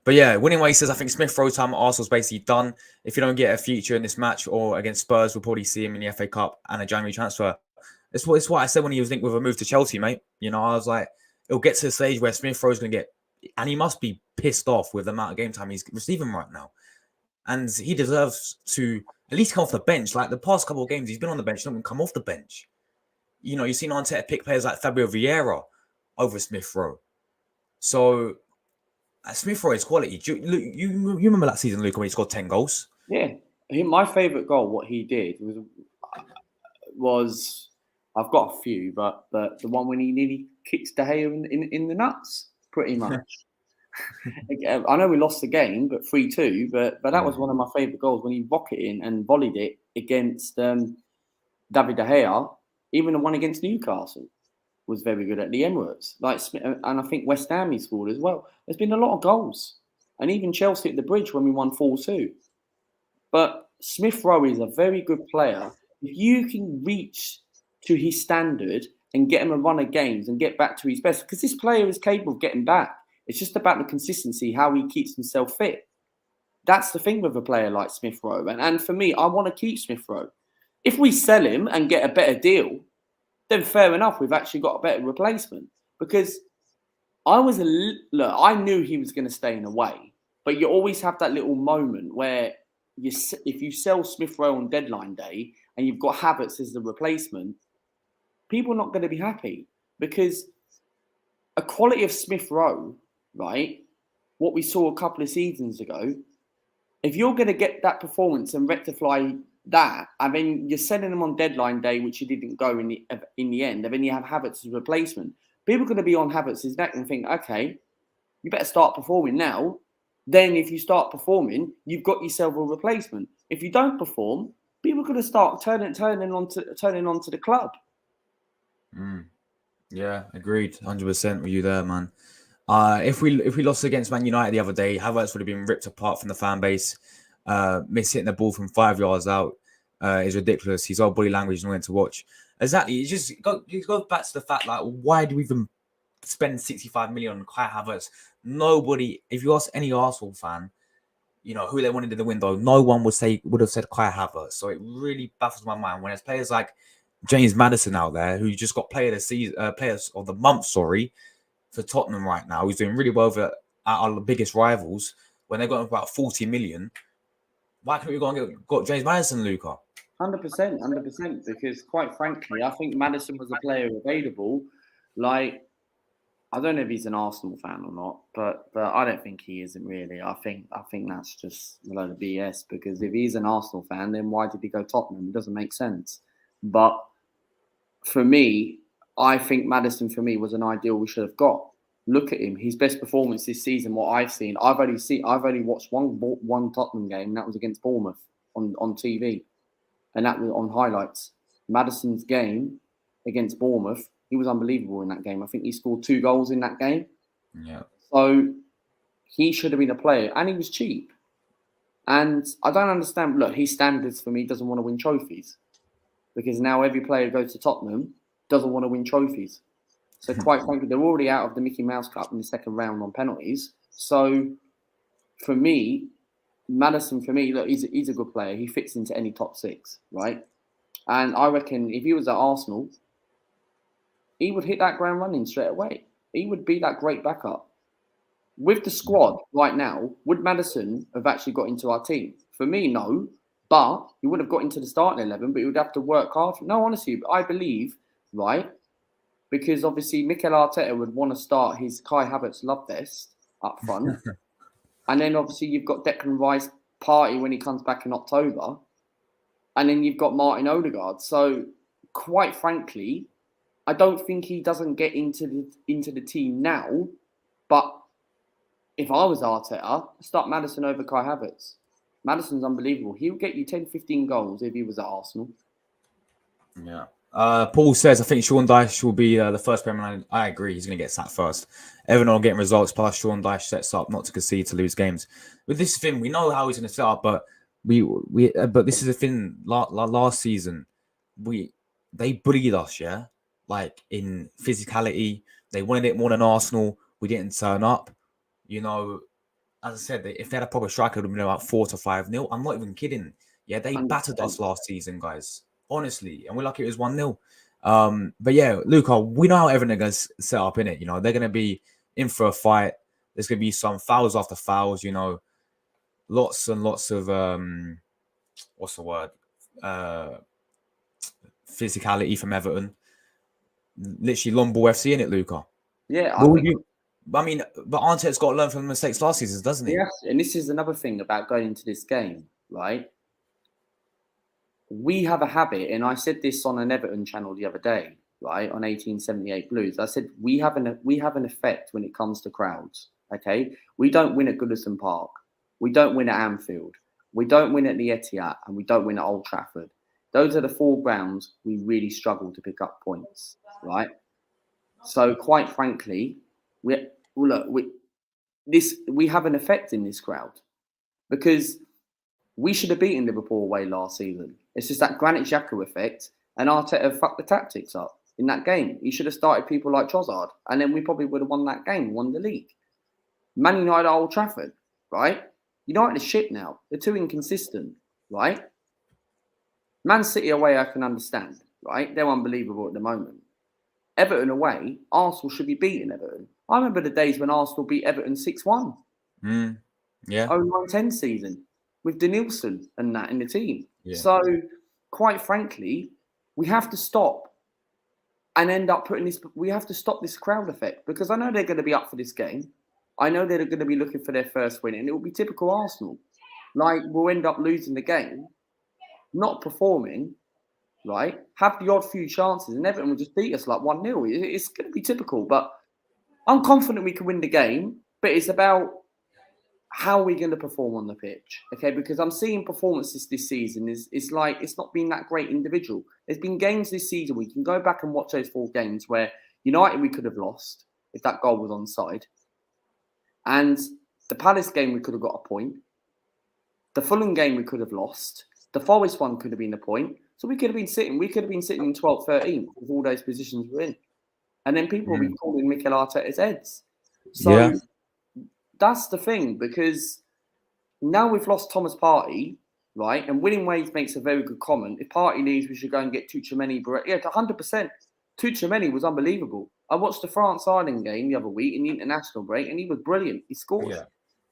But yeah, winning way says I think Smith Rowe time at Arsenal's basically done. If you don't get a future in this match or against Spurs, we'll probably see him in the FA Cup and a January transfer. It's what I said when he was linked with a move to Chelsea, mate. You know, I was like, it'll get to the stage where Smith Rowe's going to get, and he must be pissed off with the amount of game time he's receiving right now. And he deserves to at least come off the bench. Like the past couple of games, he's been on the bench, not even come off the bench. You know, you've seen Arteta pick players like Fabio Vieira over Smith Rowe. So Smith Rowe is quality. You remember that season, Luca, when he scored 10 goals? Yeah. My favourite goal, what he did was I've got a few, but the one when he nearly kicks De Gea in the nuts, pretty much. I know we lost the game, but 3-2. But that was one of my favourite goals when he rocketed in and volleyed it against David De Gea. Even the one against Newcastle was very good at the Emirates. And I think West Ham he scored as well. There's been a lot of goals, and even Chelsea at the Bridge when we won 4-2. But Smith Rowe is a very good player. If you can reach to his standard and get him a run of games and get back to his best, because this player is capable of getting back. It's just about the consistency, how he keeps himself fit. That's the thing with a player like Smith Rowe. And for me, I want to keep Smith Rowe. If we sell him and get a better deal, then fair enough, we've actually got a better replacement. Because I knew he was going to stay in a way, but you always have that little moment where if you sell Smith Rowe on deadline day and you've got Havertz as the replacement, people are not going to be happy because a quality of Smith Rowe, right? What we saw a couple of seasons ago, if you're going to get that performance and rectify that, I mean, you're selling them on deadline day, which you didn't go in the end, and then you have Havertz as replacement. People are going to be on Havertz's neck and think, okay, you better start performing now. Then if you start performing, you've got yourself a replacement. If you don't perform, people are going to start turning onto the club. Yeah, agreed. 100% with you there, man. If we lost against Man United the other day, Havertz would have been ripped apart from the fan base. Hitting the ball from 5 yards out is ridiculous. His old body language is annoying to watch. Exactly. It just goes back to the fact, like, why do we even spend 65 million on Kai Havertz? Nobody, if you ask any Arsenal fan, you know, who they wanted in the window, no one would have said Kai Havertz. So it really baffles my mind when there's players like James Maddison out there who just got players of the month, for Tottenham right now. He's doing really well at our biggest rivals when they've got about 40 million. Why can't we go and got James Maddison, Luca? 100%. Because quite frankly, I think Maddison was a player available. Like, I don't know if he's an Arsenal fan or not, but I don't think he isn't really. I think that's just a load of BS. Because if he's an Arsenal fan, then why did he go Tottenham? It doesn't make sense. But for me, I think Maddison for me was an ideal we should have got. look at him. His best performance this season, what I've seen, I've only watched one Tottenham game, and that was against Bournemouth on TV, and that was on highlights. Maddison's game against Bournemouth, he was unbelievable in that game. I think he scored 2 goals in that game. Yeah. So he should have been a player, and he was cheap. And I don't understand. Look, his standards for me doesn't want to win trophies, because now every player who goes to Tottenham doesn't want to win trophies. So quite frankly, they're already out of the Mickey Mouse Cup in the second round on penalties. So for me, Maddison, look, he's a good player. He fits into any top 6, right? And I reckon if he was at Arsenal, he would hit that ground running straight away. He would be that great backup. With the squad right now, would Maddison have actually got into our team? For me, no. But he would have got into the starting 11, but he would have to work hard. No, honestly, I believe, right? Because obviously Mikel Arteta would want to start his Kai Havertz love fest up front. And then obviously you've got Declan Rice party when he comes back in October. And then you've got Martin Odegaard. So quite frankly, I don't think he doesn't get into the team now. But if I was Arteta, start Maddison over Kai Havertz. Maddison's unbelievable. He'll get you 10, 15 goals if he was at Arsenal. Yeah. Paul says, I think Sean Dyche will be the first Premier League. I agree. He's going to get sacked first. Everton are getting results, plus Sean Dyche sets up not to concede to lose games. With this thing, we know how he's going to set up, but but this is the thing. Last season, they bullied us, yeah, like in physicality. They wanted it more than Arsenal. We didn't turn up. You know, as I said, if they had a proper striker, it would have been about 4-5-0. I'm not even kidding. Yeah, they battered us last season, guys. Honestly, and we're lucky it was 1-0. But yeah, Luca, we know how Everton are going to set up in it. You know, they're going to be in for a fight. There's going to be some fouls after fouls. You know, lots and lots of what's the word? Physicality from Everton. Literally, long ball FC in it, Luca. Yeah, I mean, but Arteta's got to learn from the mistakes last season, doesn't he? Yes, and this is another thing about going into this game, right? We have a habit, and I said this on an Everton channel the other day, right, on 1878 Blues. I said we have an effect when it comes to crowds. Okay, we don't win at Goodison Park, we don't win at Anfield, we don't win at the Etihad, and we don't win at Old Trafford. Those are the 4 grounds we really struggle to pick up points, right? So, quite frankly, we have an effect in this crowd, because we should have beaten Liverpool away last season. It's just that Granit Xhaka effect, and Arteta fucked the tactics up in that game. He should have started people like Trossard, and then we probably would have won that game, won the league. Man United at Old Trafford, right? United are shit now. They're too inconsistent, right? Man City away, I can understand, right? They're unbelievable at the moment. Everton away, Arsenal should be beating Everton. I remember the days when Arsenal beat Everton 6-1. Yeah. 09-10 season with Denilson and that in the team. Yeah. So, quite frankly, we have to stop and end up putting this. We have to stop this crowd effect, because I know they're going to be up for this game. I know they're going to be looking for their first win, and it will be typical Arsenal. Like, we'll end up losing the game, not performing, right? Have the odd few chances, and Everton will just beat us like 1-0. It's going to be typical, but I'm confident we can win the game. But it's about how we're going to perform on the pitch, okay? Because I'm seeing performances this season it's like it's not been that great individual. There's been games this season we can go back and watch those 4 games where United we could have lost if that goal was onside, and the Palace game we could have got a point. The Fulham game we could have lost. The Forest one could have been a point. So we could have been sitting in 12th, 13th with all those positions we're in, and then people will be calling Mikel Arteta's heads. So. That's the thing, because now we've lost Thomas Partey, right? And Winning Ways makes a very good comment. If Partey leaves, we should go and get Tchouaméni. Yeah, 100%. Tchouaméni was unbelievable. I watched the France-Ireland game the other week in the international break, and he was brilliant. He scored. Yeah.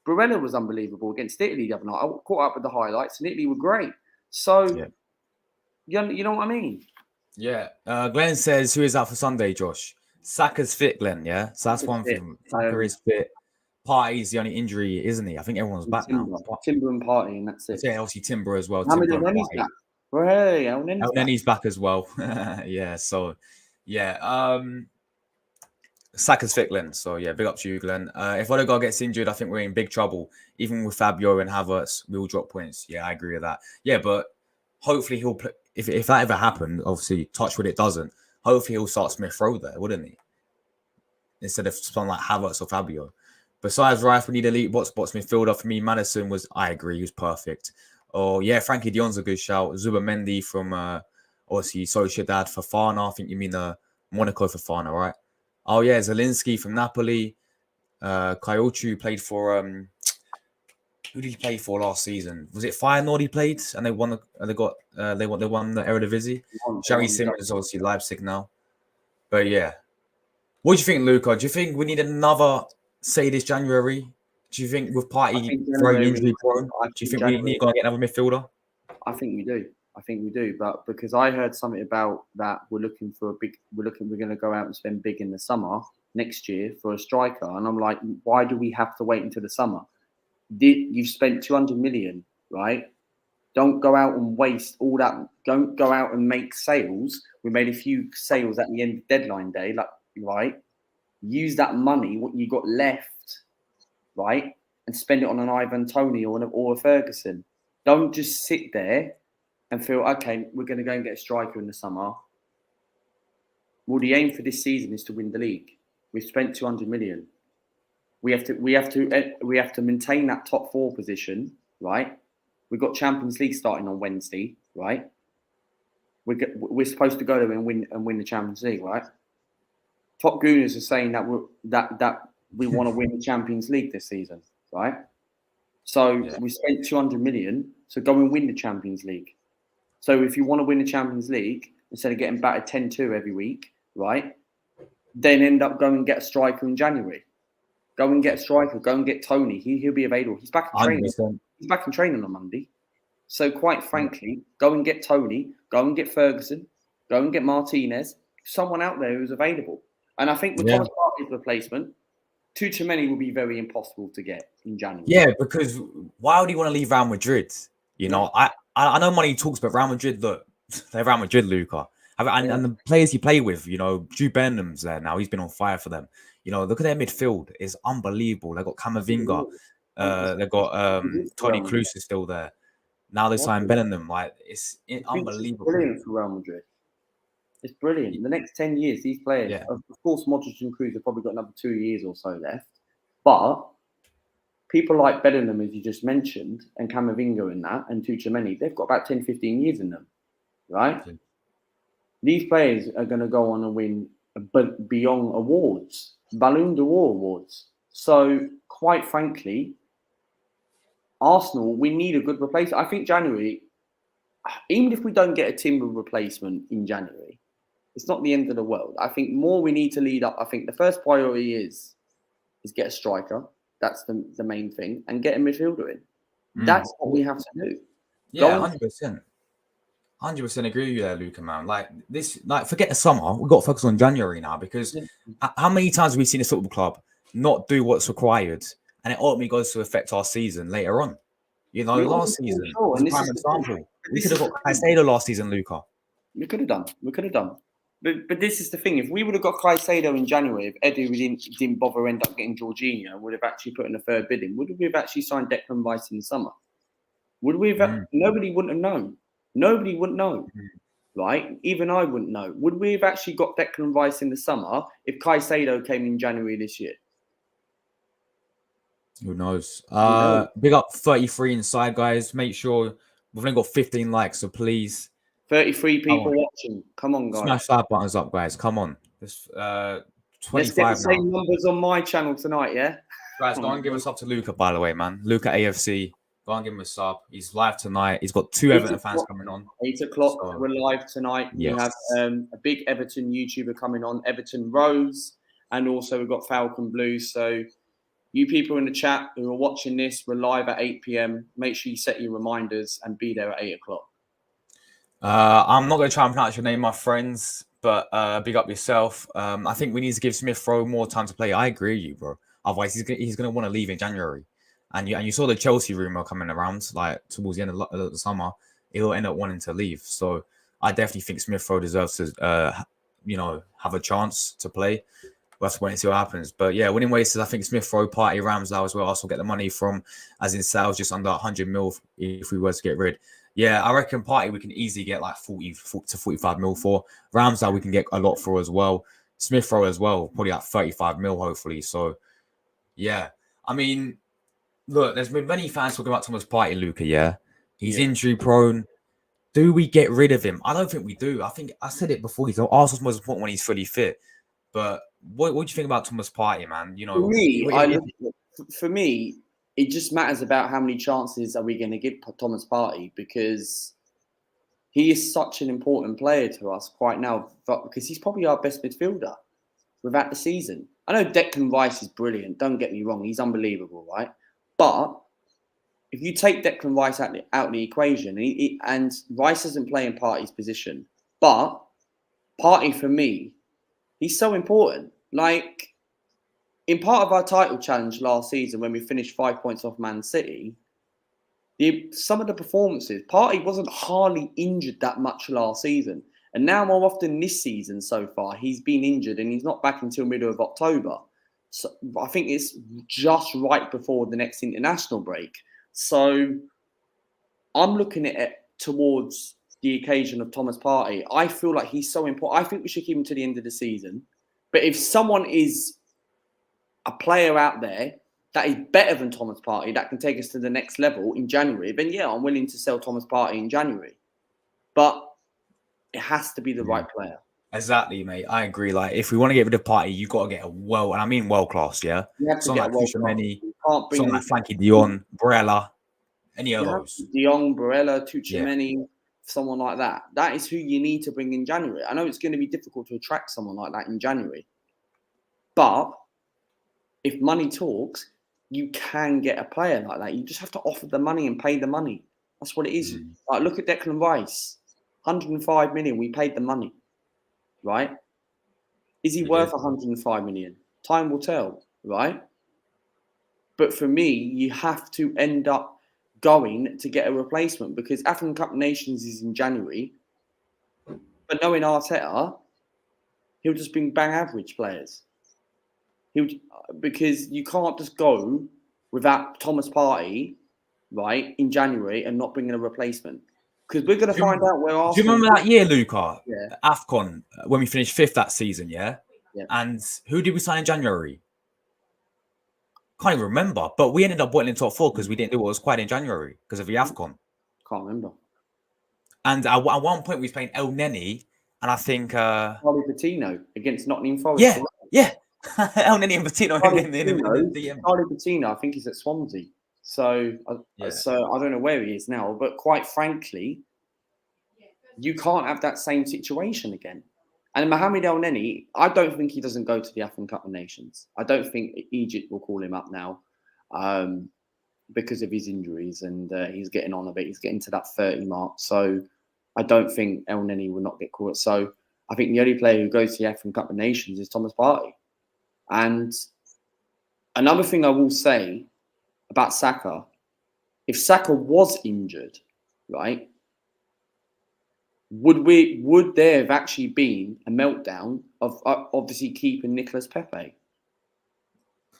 Barella was unbelievable against Italy the other night. I caught up with the highlights, and Italy were great. So, you know what I mean? Yeah. Glenn says, who is out for Sunday, Josh? Saka's fit, Glenn, yeah? So that's one thing. Saka is fit. Partey's the only injury, isn't he? I think everyone's back now. Timber and Partey, and that's it. Yeah, obviously Timber as well. Elneny's back. Elneny's back as well. Yeah, so, yeah. Saka's fit, Glenn. So yeah, big up to you, Glenn. If Odegaard gets injured, I think we're in big trouble. Even with Fabio and Havertz, we will drop points. Yeah, I agree with that. Yeah, but hopefully he'll play. If that ever happened, obviously, touch wood it doesn't. Hopefully he'll start Smith Rowe there, wouldn't he? Instead of someone like Havertz or Fabio. Besides Rice, we need elite box midfielder. For me, Madison I agree, he was perfect. Oh yeah, Frankie de Jong's a good shout. Zubamendi from obviously Sociedad. Fofana, I think you mean Monaco Fofana, right? Oh yeah, Zelinski from Napoli. Kyochu played for who did he play for last season? Was it Feyenoord he played? And they won they won the Eredivisie. Xavi Simons is obviously Leipzig now. But yeah. What do you think, Luca? Do you think we need another say this January? Do you think with Partey very injury prone? Do you think we need to go and get another midfielder? I think we do. But because I heard something about that, we're looking for we're going to go out and spend big in the summer next year for a striker. And I'm like, why do we have to wait until the summer? You've spent 200 million, right? Don't go out and waste all that. Don't go out and make sales. We made a few sales at the end of deadline day, right? Use that money, what you got left, right? And spend it on an Ivan Toney or a Ferguson. Don't just sit there and feel, okay, we're going to go and get a striker in the summer. Well, the aim for this season is to win the league. We've spent 200 million. We have to maintain that top 4 position, right? We've got Champions League starting on Wednesday, right? We're supposed to go there and win the Champions League, right? Top Gooners are saying that we want to win the Champions League this season, right? So we spent 200 million, so go and win the Champions League. So if you want to win the Champions League, instead of getting battered 10-2 every week, right? Then end up going and get a striker in January. Go and get a striker. Go and get Tony. He'll be available. He's back in training. 100%. He's back in training on Monday. So quite frankly, go and get Tony. Go and get Ferguson. Go and get Martinez. Someone out there who's available. And I think with Thomas Partey's replacement, too many will be very impossible to get in January. Yeah, because why would he want to leave Real Madrid? You know, I know money talks, but Real Madrid, look, they're Real Madrid, Luca. And the players he played with, you know, Jude Bellingham's there now. He's been on fire for them. You know, look at their midfield. It's unbelievable. They've got Camavinga. They've got Tony Kroos is still there. Now they signed Bellingham. Like, it's unbelievable. It's brilliant for Real Madrid. It's brilliant. The next 10 years, these players, of course, Modric and Kroos have probably got another 2 years or so left. But people like Bellingham, as you just mentioned, and Camavinga and Tchouaméni, they've got about 10, 15 years in them, right? Yeah. These players are going to go on and win beyond awards, Ballon d'Or awards. So, quite frankly, Arsenal, we need a good replacement. I think January, even if we don't get a Timber replacement in January, it's not the end of the world. I think more we need to lead up. I think the first priority is get a striker. That's the main thing. And get a midfielder in. That's what we have to do. Yeah, 100%. 100% agree with you there, Luca, man. Forget the summer. We've got to focus on January now because how many times have we seen a football club not do what's required and it ultimately goes to affect our season later on? You know, last season was a prime example. We could have got Caicedo last season, Luca. We could have done. But this is the thing. If we would have got Caicedo in January, if Edu didn't bother end up getting Jorginho, would have actually put in a third bidding, would we have actually signed Declan Rice in the summer? Would we have? Nobody wouldn't have known. Nobody wouldn't know, right? Even I wouldn't know. Would we have actually got Declan Rice in the summer if Caicedo came in January this year? Who knows? Big up 33 inside, guys. Make sure we've only got 15 likes, so please. 33 people watching. Come on, guys. Smash that buttons up, guys. Come on. This 25 Let's get the same numbers on my channel tonight, yeah? Guys, go and give us up to Luca, by the way, man. Luca AFC. Go and give him a sub. He's live tonight. He's got 2 Everton fans coming on. 8 o'clock, so, we're live tonight. Yes. We have a big Everton YouTuber coming on, Everton Rose, and also we've got Falcon Blues. So you people in the chat who are watching this, we're live at 8 p.m. Make sure you set your reminders and be there at 8 o'clock. I'm not going to try and pronounce your name, my friends, but big up yourself. I think we need to give Smith Rowe more time to play. I agree with you, bro. Otherwise, he's going to want to leave in January. And you saw the Chelsea rumor coming around, like towards the end of the summer, he'll end up wanting to leave. So I definitely think Smith Rowe deserves to, have a chance to play. we'll have to wait and see what happens. But yeah, winning ways says I think Smith Rowe, Party, Ramsdale as well. Also get the money from, as in sales, just under 100 mil if we were to get rid. Yeah, I reckon Party we can easily get like 40 to 45 mil for. Ramsdale we can get a lot for as well. Smith Rowe as well, probably like 35 mil hopefully. So yeah, I mean, look, there's been many fans talking about Thomas Partey, Luca. Yeah, he's injury prone. Do we get rid of him? I don't think we do. I think I said it before. He's Arsenal's most important when he's fully fit. But what do you think about Thomas Partey, man? You know, for me, it just matters about how many chances are we going to give Thomas Partey, because he is such an important player to us right now, because he's probably our best midfielder without the season. I know Declan Rice is brilliant. Don't get me wrong. He's unbelievable, right? But if you take Declan Rice out the equation, and Rice doesn't play in Partey's position, but Partey, for me, he's so important. Like, in part of our title challenge last season, when we finished 5 points off Man City, some of the performances, Partey wasn't hardly injured that much last season. And now more often this season so far, he's been injured and he's not back until middle of October. So I think it's just right before the next international break. So I'm looking at it towards the occasion of Thomas Partey. I feel like he's so important. I think we should keep him to the end of the season. But if someone is a player out there that is better than Thomas Partey, that can take us to the next level in January, then yeah, I'm willing to sell Thomas Partey in January. But it has to be the right player. Exactly, mate. I agree. Like, if we want to get rid of Partey, you got to get and I mean world class, yeah? Someone like Tuchemeni, someone like Frankie Dion, Barella, any of those. Dion, Barella, Tuchemeni, someone like that. That is who you need to bring in January. I know it's going to be difficult to attract someone like that in January. But if money talks, you can get a player like that. You just have to offer the money and pay the money. That's what it is. Like, look at Declan Rice. 105 million, we paid the money. Right? Is he worth 105 million? Time will tell, right? But for me, you have to end up going to get a replacement, because African Cup of Nations is in January. But knowing Arteta, he'll just bring bang average players. Because you can't just go without Thomas Partey, right, in January and not bringing a replacement. Because we're going to find out where Arsenal... Do you remember that year, Luca? Yeah. AFCON, when we finished 5th that season, yeah? And who did we sign in January? Can't even remember. But we ended up winning top 4 because we didn't do what was quite in January because of the AFCON. Can't remember. And at one point, we was playing El Neni, and I think... Charlie Patino against Nottingham Forest. Yeah. El Neni and Patino. Charlie Patino, I think he's at Swansea. So I don't know where he is now, but quite frankly, you can't have that same situation again. And Mohamed El Neni, I don't think he doesn't go to the African Cup of Nations. I don't think Egypt will call him up now because of his injuries, and he's getting on a bit. He's getting to that 30 mark. So I don't think El Neni will not get caught. So I think the only player who goes to the African Cup of Nations is Thomas Partey. And another thing I will say about Saka, if Saka was injured, right, would there have actually been a meltdown of obviously keeping Nicolas Pepe?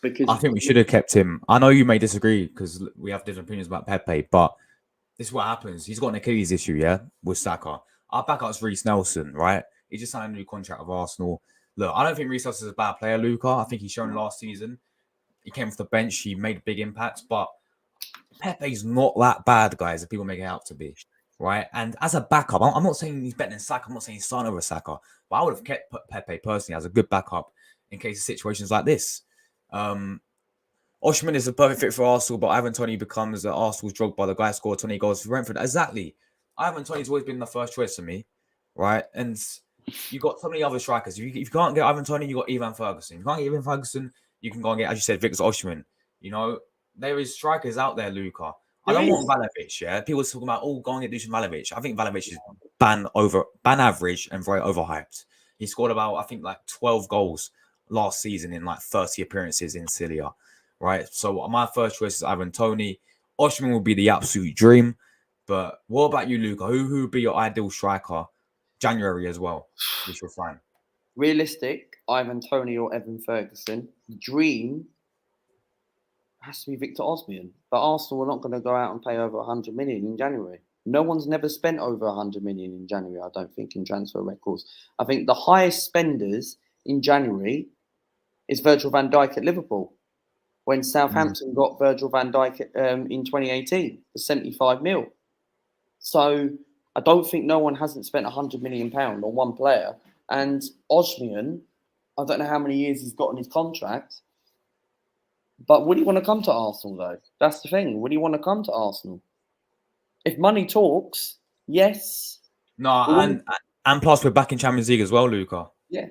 Because I think we should have kept him. I know you may disagree because we have different opinions about Pepe, but this is what happens. He's got an Achilles issue, yeah, with Saka. Our backup's Reece Nelson, right? He just signed a new contract with Arsenal. Look, I don't think Reece Nelson is a bad player, Luca. I think he's shown last season. He came off the bench. He made big impacts, but Pepe's not that bad, guys, that people make it out to be, right? And as a backup, I'm not saying he's better than Saka. I'm not saying he's starting over Saka, but I would have kept Pepe personally as a good backup in case of situations like this. Osimhen is a perfect fit for Arsenal, but Ivan Toney becomes Arsenal's Drogba. The guy scored 20 goals for Brentford. Exactly. Ivan Toney's always been the first choice for me, right? And you got so many other strikers. If you can't get Ivan Toney, you got Ivan Ferguson. If you can't get Ivan Ferguson, you can go and get, as you said, Victor Osimhen. You know, there is strikers out there, Luca. I don't want Vlahovic, yeah? People are talking about, go and get Dusan Vlahovic. I think Vlahovic is ban average and very overhyped. He scored about, I think, like 12 goals last season in like 30 appearances in Syria, right? So my first choice is Ivan Toney. Osimhen will be the absolute dream. But what about you, Luca? Who would be your ideal striker? January as well, we should find. realistic, Ivan Toney or Evan Ferguson. The dream has to be Victor Osimhen. But Arsenal are not going to go out and pay over 100 million in January. No one's never spent over 100 million in January, I don't think, in transfer records. I think the highest spenders in January is Virgil van Dijk at Liverpool, when Southampton got Virgil van Dijk in 2018 for 75 mil. So I don't think no one hasn't spent £100 million on one player. And Osimhen, I don't know how many years he's got on his contract, but would he want to come to Arsenal, though? That's the thing. Would he want to come to Arsenal? If money talks, yes. No, and plus we're back in Champions League as well, Luca. Yeah.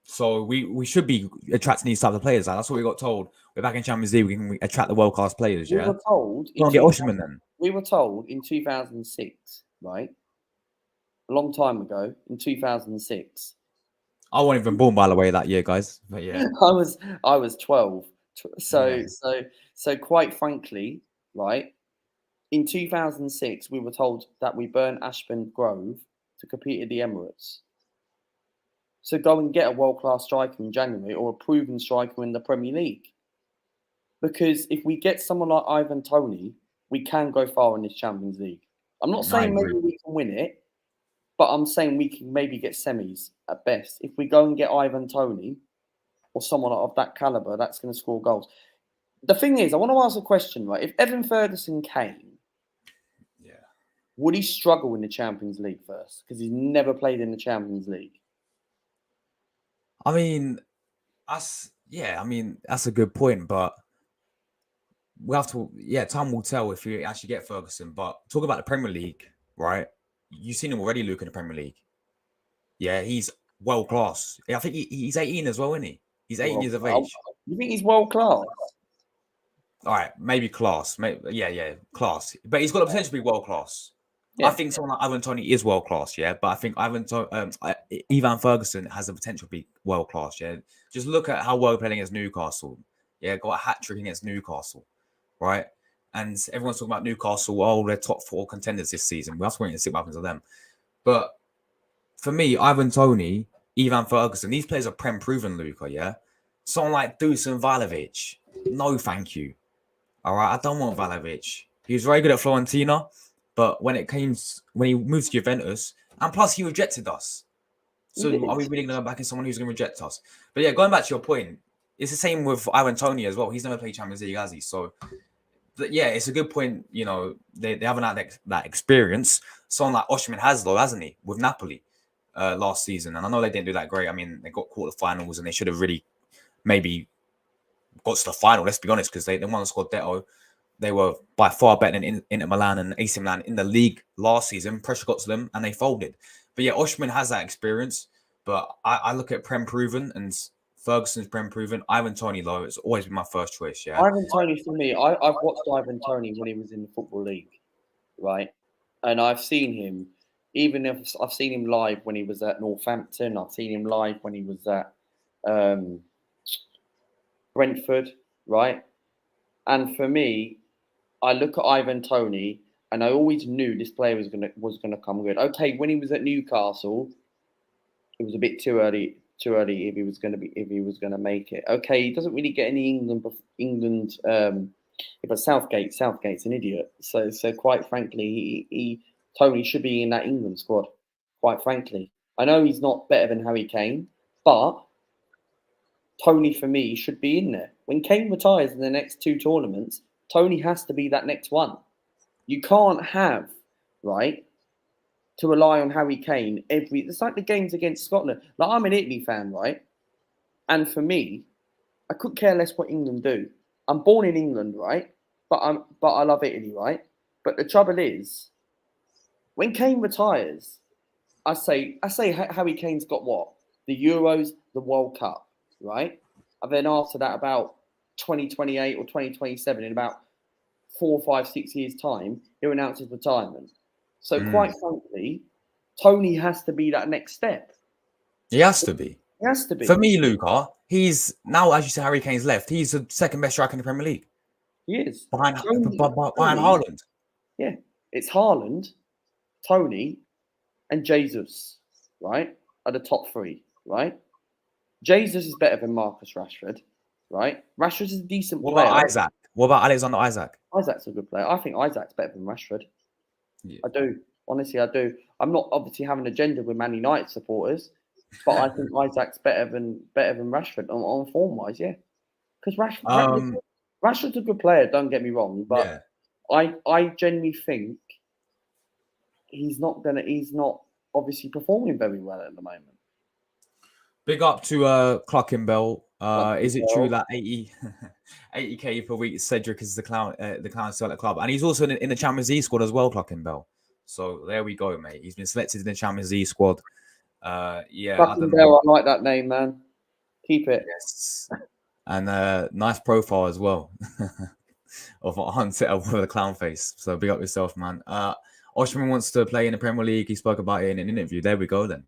So we should be attracting these types of players. That's what we got told. We're back in Champions League. We can attract the world-class players, yeah? We were told... Go and get Osimhen then. We were told in 2006, right? A long time ago, in 2006. I wasn't even born, by the way, that year, guys. But yeah. I was 12. So quite frankly, right, in 2006, we were told that we burned Ashburn Grove to compete at the Emirates. So go and get a world-class striker in January or a proven striker in the Premier League. Because if we get someone like Ivan Toney, we can go far in this Champions League. I'm not saying maybe we can win it, but I'm saying we can maybe get semis at best. If we go and get Ivan Toney or someone of that caliber, that's going to score goals. The thing is, I want to ask a question, right? If Evan Ferguson came, would he struggle in the Champions League first? Because he's never played in the Champions League. I mean, that's a good point, but we have to, time will tell if we actually get Ferguson. But talk about the Premier League, right? You've seen him already, Luke, in the Premier League. Yeah, he's world class. I think he's 18 as well, isn't he? He's 18 years of age. You think he's world class? All right, maybe class. Class. But he's got the potential to be world class. Yeah. I think someone like Ivan Toney is world class, yeah. But I think Ivan Ferguson has the potential to be world class, yeah. Just look at how well he played against Newcastle. Yeah, got a hat trick against Newcastle, right? And everyone's talking about Newcastle. Oh, they're top 4 contenders this season. We have to wait and see what happens to them. But for me, Ivan Toney, Ivan Ferguson, these players are Prem proven, Luca, yeah. Someone like Dusan Vlahovic, no, thank you. All right, I don't want Vlahovic. He was very good at Fiorentina. But when he moved to Juventus, and plus he rejected us. So are we really going to go back in someone who's going to reject us? But yeah, going back to your point, it's the same with Ivan Toney as well. He's never played Champions League, has he? So yeah, it's a good point. You know, they haven't had that experience. Someone like Osimhen has, though, hasn't he? With Napoli last season. And I know they didn't do that great. I mean, they got quarterfinals and they should have really maybe got to the final, let's be honest, because they won the Scudetto. They were by far better than Inter Milan and AC Milan in the league last season. Pressure got to them and they folded. But yeah, Osimhen has that experience. But I look at Prem proven and Ferguson's Prem proven. Ivan Toney, though, it's always been my first choice. Yeah, Ivan Toney for me. I've watched Ivan Toney when he was in the Football League, right? And I've seen him, even if I've seen him live when he was at Northampton. I've seen him live when he was at Brentford, right? And for me, I look at Ivan Toney, and I always knew this player was gonna come good. Okay, when he was at Newcastle, it was a bit too early if he was gonna make it. Okay, he doesn't really get any England. But Southgate's an idiot. So quite frankly, Toney should be in that England squad. Quite frankly, I know he's not better than Harry Kane, but Toney for me should be in there. When Kane retires in the next 2 tournaments, Toney has to be that next one. You can't have, right, to rely on Harry Kane it's like the games against Scotland. Like, I'm an Italy fan, right? And for me, I couldn't care less what England do. I'm born in England, right? But I love Italy, right? But the trouble is, when Kane retires, I say Harry Kane's got what? The Euros, the World Cup, right? And then after that, about 2028 or 2027, in about 4, 5, 6 years' time, he'll announce his retirement. So quite frankly, Toney has to be that next step. He has to be. He has to be. For me, Luca, he's now, as you say, Harry Kane's left. He's the second best striker in the Premier League. He is. Behind Haaland. Yeah. It's Haaland, Toney, and Jesus, right? Are the top 3. right? Jesus is better than Marcus Rashford, right? Rashford is a decent What player. about Isaac? What about Alexander Isaac? Isaac's a good player. I think Isaac's better than Rashford. Yeah. I do. Honestly, I do. I'm not obviously having an agenda with Man United supporters, but I think Isaac's better than Rashford on form wise, yeah. Because Rashford's a good player. Don't get me wrong, but I genuinely think he's not obviously performing very well at the moment. Big up to Clockenbell. Is it true that 80k per week Cedric is the clown still at the club, and he's also in the Champions League squad as well, Clockenbell. So there we go, mate. He's been selected in the Champions League squad. Yeah, I don't know. I like that name, man. Keep it. Yes. And nice profile as well of Arteta with a clown face. So big up yourself, man. Oshman wants to play in the Premier League. He spoke about it in an interview. There we go then.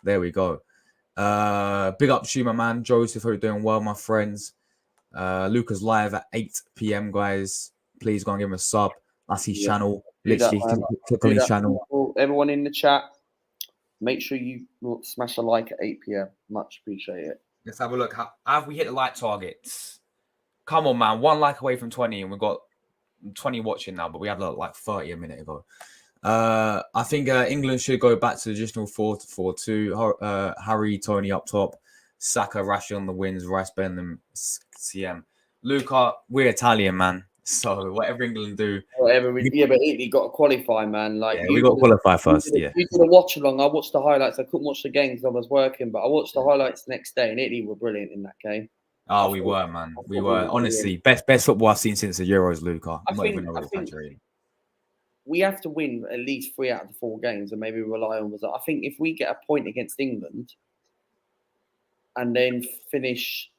There we go. Big up to you, my man. Joseph, hope you're doing well, my friends. Luca's live at 8 p.m, guys. Please go and give him a sub. That's his channel. Literally, click on his channel. Everyone in the chat, make sure you smash a like at 8 p.m. Much appreciate it. Let's have a look. Have we hit the like targets? Come on, man. 1 like away from 20, and we've got 20 watching now, but we had like 30 a minute ago. I think England should go back to the traditional 4-4-2. Harry, Tony up top. Saka, Rashford on the wings. Rice, Benham, CM. Luca, we're Italian, man. So whatever England do. Whatever but Italy got to qualify, man. Like we got to qualify first. You did a watch along. I watched the highlights. I couldn't watch the game because I was working, but I watched the highlights the next day, and Italy were brilliant in that game. Oh, we were, man. We were. Honestly, best football I've seen since the Euros, Luca. I think we have to win at least 3 out of the 4 games, and maybe rely on results. I think if we get a point against England and then finish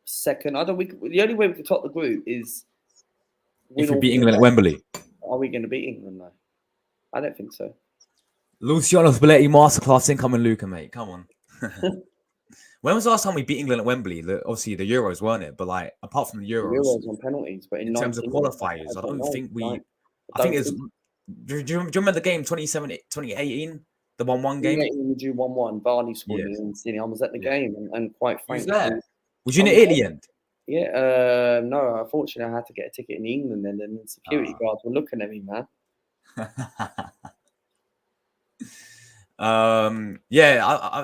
second, the only way we can top the group is if we beat England at Wembley. Are we going to beat England though? I don't think so. Luciano Spalletti masterclass incoming, Luca, mate. Come on. When was the last time we beat England at Wembley? Obviously, the Euros, weren't it? But like, apart from the Euros on penalties, but in terms of qualifiers, I don't think we. I think it's. Do you remember the game 2018? The 1-1 game? We drew 1-1. Barney scored in Sydney. I was at the game, and quite frankly, was you in the Italy end? Yeah, no. Unfortunately, I had to get a ticket in England, and then the security guards were looking at me, man.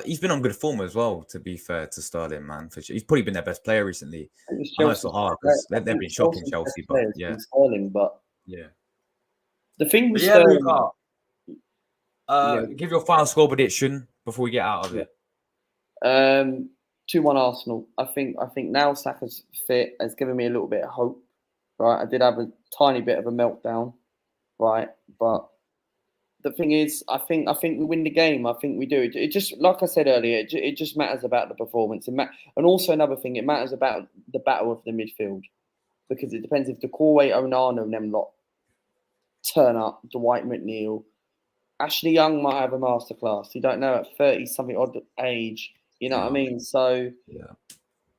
He's been on good form as well. To be fair to Sterling, man, for sure. He's probably been their best player recently. I know it's not hard because they've been shocking Chelsea, but Sterling, but the thing with Sterling, give your final score prediction before we get out of it. 2-1 Arsenal. I think now Saka's fit has given me a little bit of hope. Right, I did have a tiny bit of a meltdown, right, but. The thing is, I think we win the game. I think we do. It just, like I said earlier, it just matters about the performance. And also another thing, it matters about the battle of the midfield. Because it depends if Decore, Onana and them lot turn up, Dwight McNeil. Ashley Young might have a masterclass. You don't know, at 30-something odd age. You know what I mean? So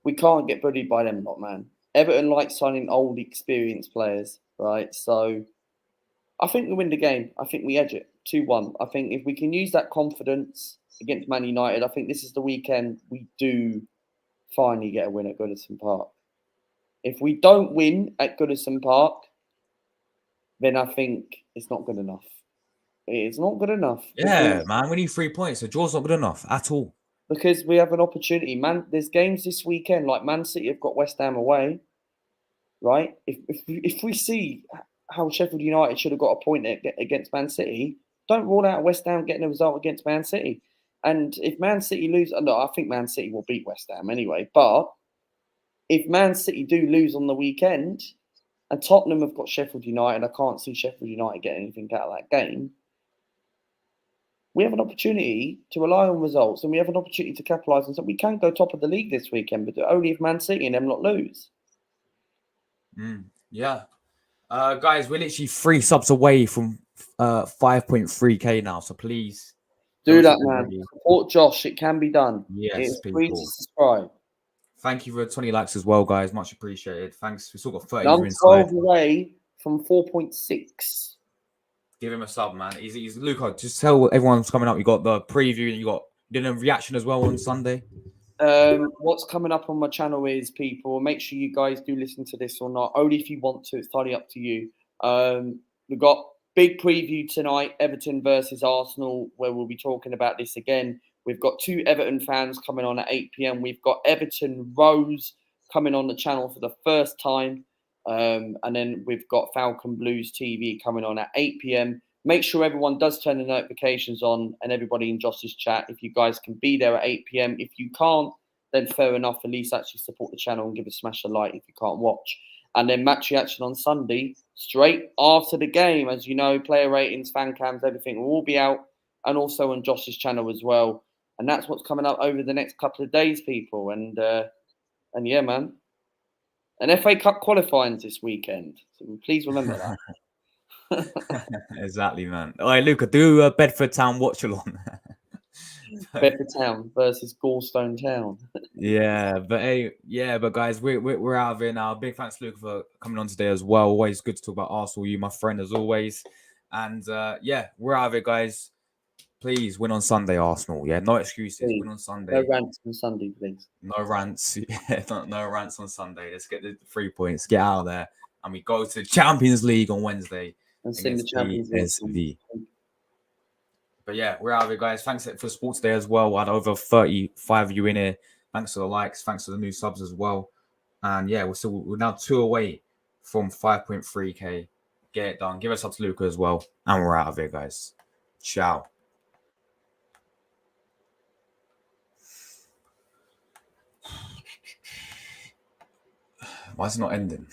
we can't get bullied by them lot, man. Everton like signing old, experienced players, right? So I think we win the game. I think we edge it 2-1. I think if we can use that confidence against Man United, I think this is the weekend we do finally get a win at Goodison Park. If we don't win at Goodison Park, then I think it's not good enough. It's not good enough. Yeah, man, we need 3 points. The draw's not good enough at all. Because we have an opportunity. Man, there's games this weekend, like Man City have got West Ham away, right? If we see how Sheffield United should have got a point against Man City, don't rule out West Ham getting a result against Man City. And if Man City lose, look, I think Man City will beat West Ham anyway. But if Man City do lose on the weekend, and Tottenham have got Sheffield United, I can't see Sheffield United getting anything out of that game. We have an opportunity to rely on results, and we have an opportunity to capitalise on something. We can go top of the league this weekend, but only if Man City and them not lose. Yeah. Guys, we're literally 3 subs away from 5.3k now, so please do that, man. Support Josh. It can be done. Yes, it's free to subscribe. Thank you for 20 likes as well, guys. Much appreciated. Thanks. We still got 30 I'm 12 away from 4.6. Give him a sub, man. He's Luca. Just tell everyone's coming up. You got the preview, and you got Doing a reaction as well on Sunday. What's coming up on my channel is, people, make sure you guys do listen to this or not. Only if you want to. It's entirely up to you. We've got big preview tonight, Everton versus Arsenal, where we'll be talking about this again. We've got 2 Everton fans coming on at 8 p.m. We've got Everton Rose coming on the channel for the first time. And then we've got Falcon Blues TV coming on at 8 p.m. Make sure everyone does turn the notifications on, and everybody in Josh's chat, if you guys can be there at 8 p.m. If you can't, then fair enough. At least actually support the channel and give a smash a like if you can't watch. And then match reaction on Sunday, straight after the game. As you know, player ratings, fan cams, everything will all be out, and also on Josh's channel as well. And that's what's coming up over the next couple of days, people. And yeah, man. And FA Cup qualifying this weekend. So please remember that. Exactly, man. All right, Luca, do a Bedford Town watch along. Bedford Town versus Gallstone Town. but guys, we're out of here now. Big thanks, Luca, for coming on today as well. Always good to talk about Arsenal. You, my friend, as always. And we're out of it, guys. Please win on Sunday, Arsenal. Yeah, no excuses. Please. Win on Sunday. No rants on Sunday, please. No rants. No rants on Sunday. Let's get the 3 points. Get out of there, and we go to the Champions League on Wednesday. And sing the Champions League. But yeah, we're out of it, guys. Thanks for sports day as well. We had over 35 of you in here. Thanks for the likes. Thanks for the new subs as well. And yeah, we're now 2 away from 5.3k. Get it done. Give us up to Luca as well. And we're out of here, guys. Ciao. Why is it not ending?